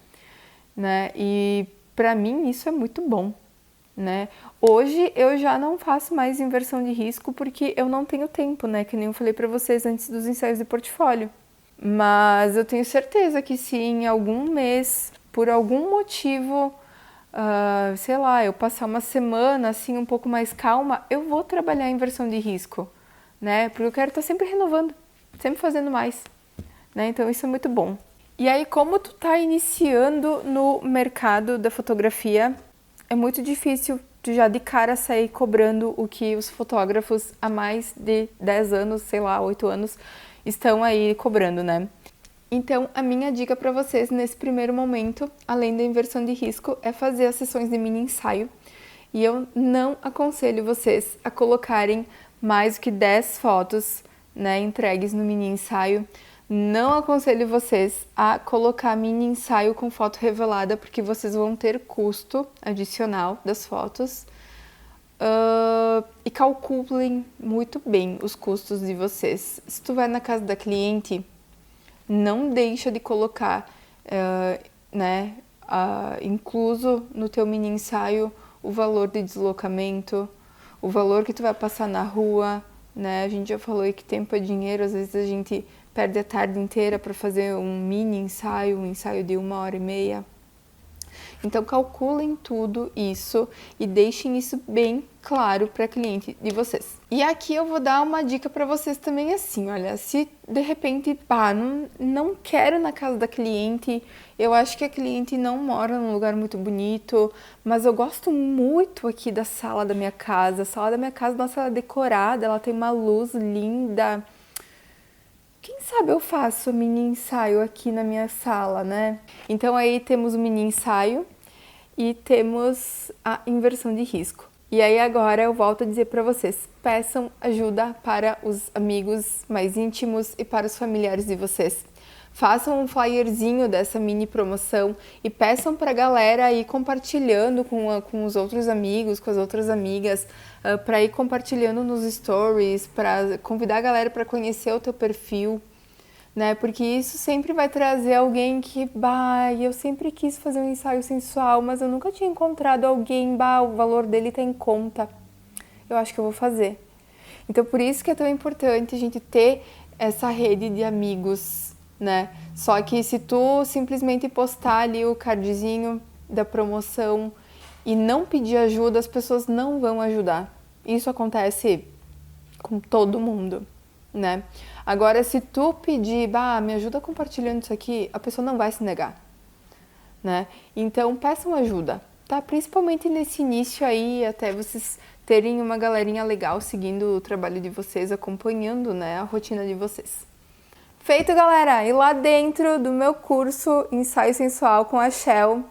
né? E para mim isso é muito bom, né? Hoje eu já não faço mais inversão de risco porque eu não tenho tempo, né? Que nem eu falei para vocês antes dos ensaios de portfólio. Mas eu tenho certeza que se em algum mês, por algum motivo, sei lá, eu passar uma semana assim um pouco mais calma, eu vou trabalhar a inversão de risco, né? Porque eu quero estar sempre renovando, sempre fazendo mais, né? Então isso é muito bom. E aí, como tu tá iniciando no mercado da fotografia, é muito difícil tu já de cara sair cobrando o que os fotógrafos há mais de 10 anos, sei lá, 8 anos, estão aí cobrando, né? Então, a minha dica para vocês nesse primeiro momento, além da inversão de risco, é fazer as sessões de mini ensaio. E eu não aconselho vocês a colocarem mais do que 10 fotos, né, entregues no mini ensaio. Não aconselho vocês a colocar mini ensaio com foto revelada, porque vocês vão ter custo adicional das fotos. E calculem muito bem os custos de vocês. Se tu vai na casa da cliente, não deixa de colocar, né, incluso no teu mini ensaio o valor de deslocamento, o valor que tu vai passar na rua, né? A gente já falou aí que tempo é dinheiro, às vezes a gente perde a tarde inteira para fazer um mini ensaio, um ensaio de 1h30. Então, calculem tudo isso e deixem isso bem claro para a cliente de vocês. E aqui eu vou dar uma dica para vocês também assim, olha, se de repente, não quero na casa da cliente, eu acho que a cliente não mora num lugar muito bonito, mas eu gosto muito aqui da sala da minha casa. A sala da minha casa é uma sala decorada, ela tem uma luz linda. Quem sabe eu faço mini ensaio aqui na minha sala, né? Então aí temos o mini ensaio e temos a inversão de risco. E aí agora eu volto a dizer para vocês, peçam ajuda para os amigos mais íntimos e para os familiares de vocês. Façam um flyerzinho dessa mini promoção e peçam para a galera ir compartilhando com os outros amigos, com as outras amigas, para ir compartilhando nos stories, para convidar a galera para conhecer o teu perfil, né? Porque isso sempre vai trazer alguém que, eu sempre quis fazer um ensaio sensual, mas eu nunca tinha encontrado alguém, o valor dele tá em conta. Eu acho que eu vou fazer. Então, por isso que é tão importante a gente ter essa rede de amigos, né? Só que se tu simplesmente postar ali o cardzinho da promoção e não pedir ajuda, as pessoas não vão ajudar. Isso acontece com todo mundo, né? Agora, se tu pedir, me ajuda compartilhando isso aqui, a pessoa não vai se negar, né? Então, peçam ajuda, tá? Principalmente nesse início aí, até vocês terem uma galerinha legal seguindo o trabalho de vocês, acompanhando, né, a rotina de vocês. Feito, galera! E lá dentro do meu curso Ensaio Sensual com a Shell,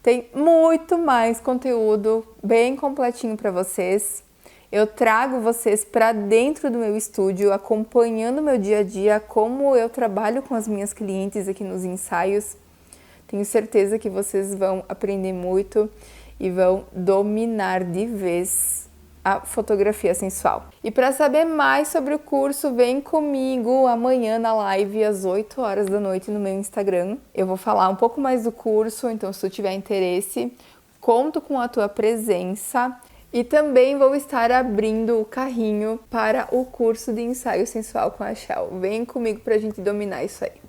tem muito mais conteúdo bem completinho para vocês. Eu trago vocês para dentro do meu estúdio, acompanhando o meu dia a dia, como eu trabalho com as minhas clientes aqui nos ensaios. Tenho certeza que vocês vão aprender muito e vão dominar de vez a fotografia sensual. E para saber mais sobre o curso, vem comigo amanhã na live às 8 horas da noite no meu Instagram. Eu vou falar um pouco mais do curso, então se tu tiver interesse, Conto com a tua presença e também vou estar abrindo o carrinho para o curso de ensaio sensual com a Shell. Vem comigo pra gente dominar isso aí.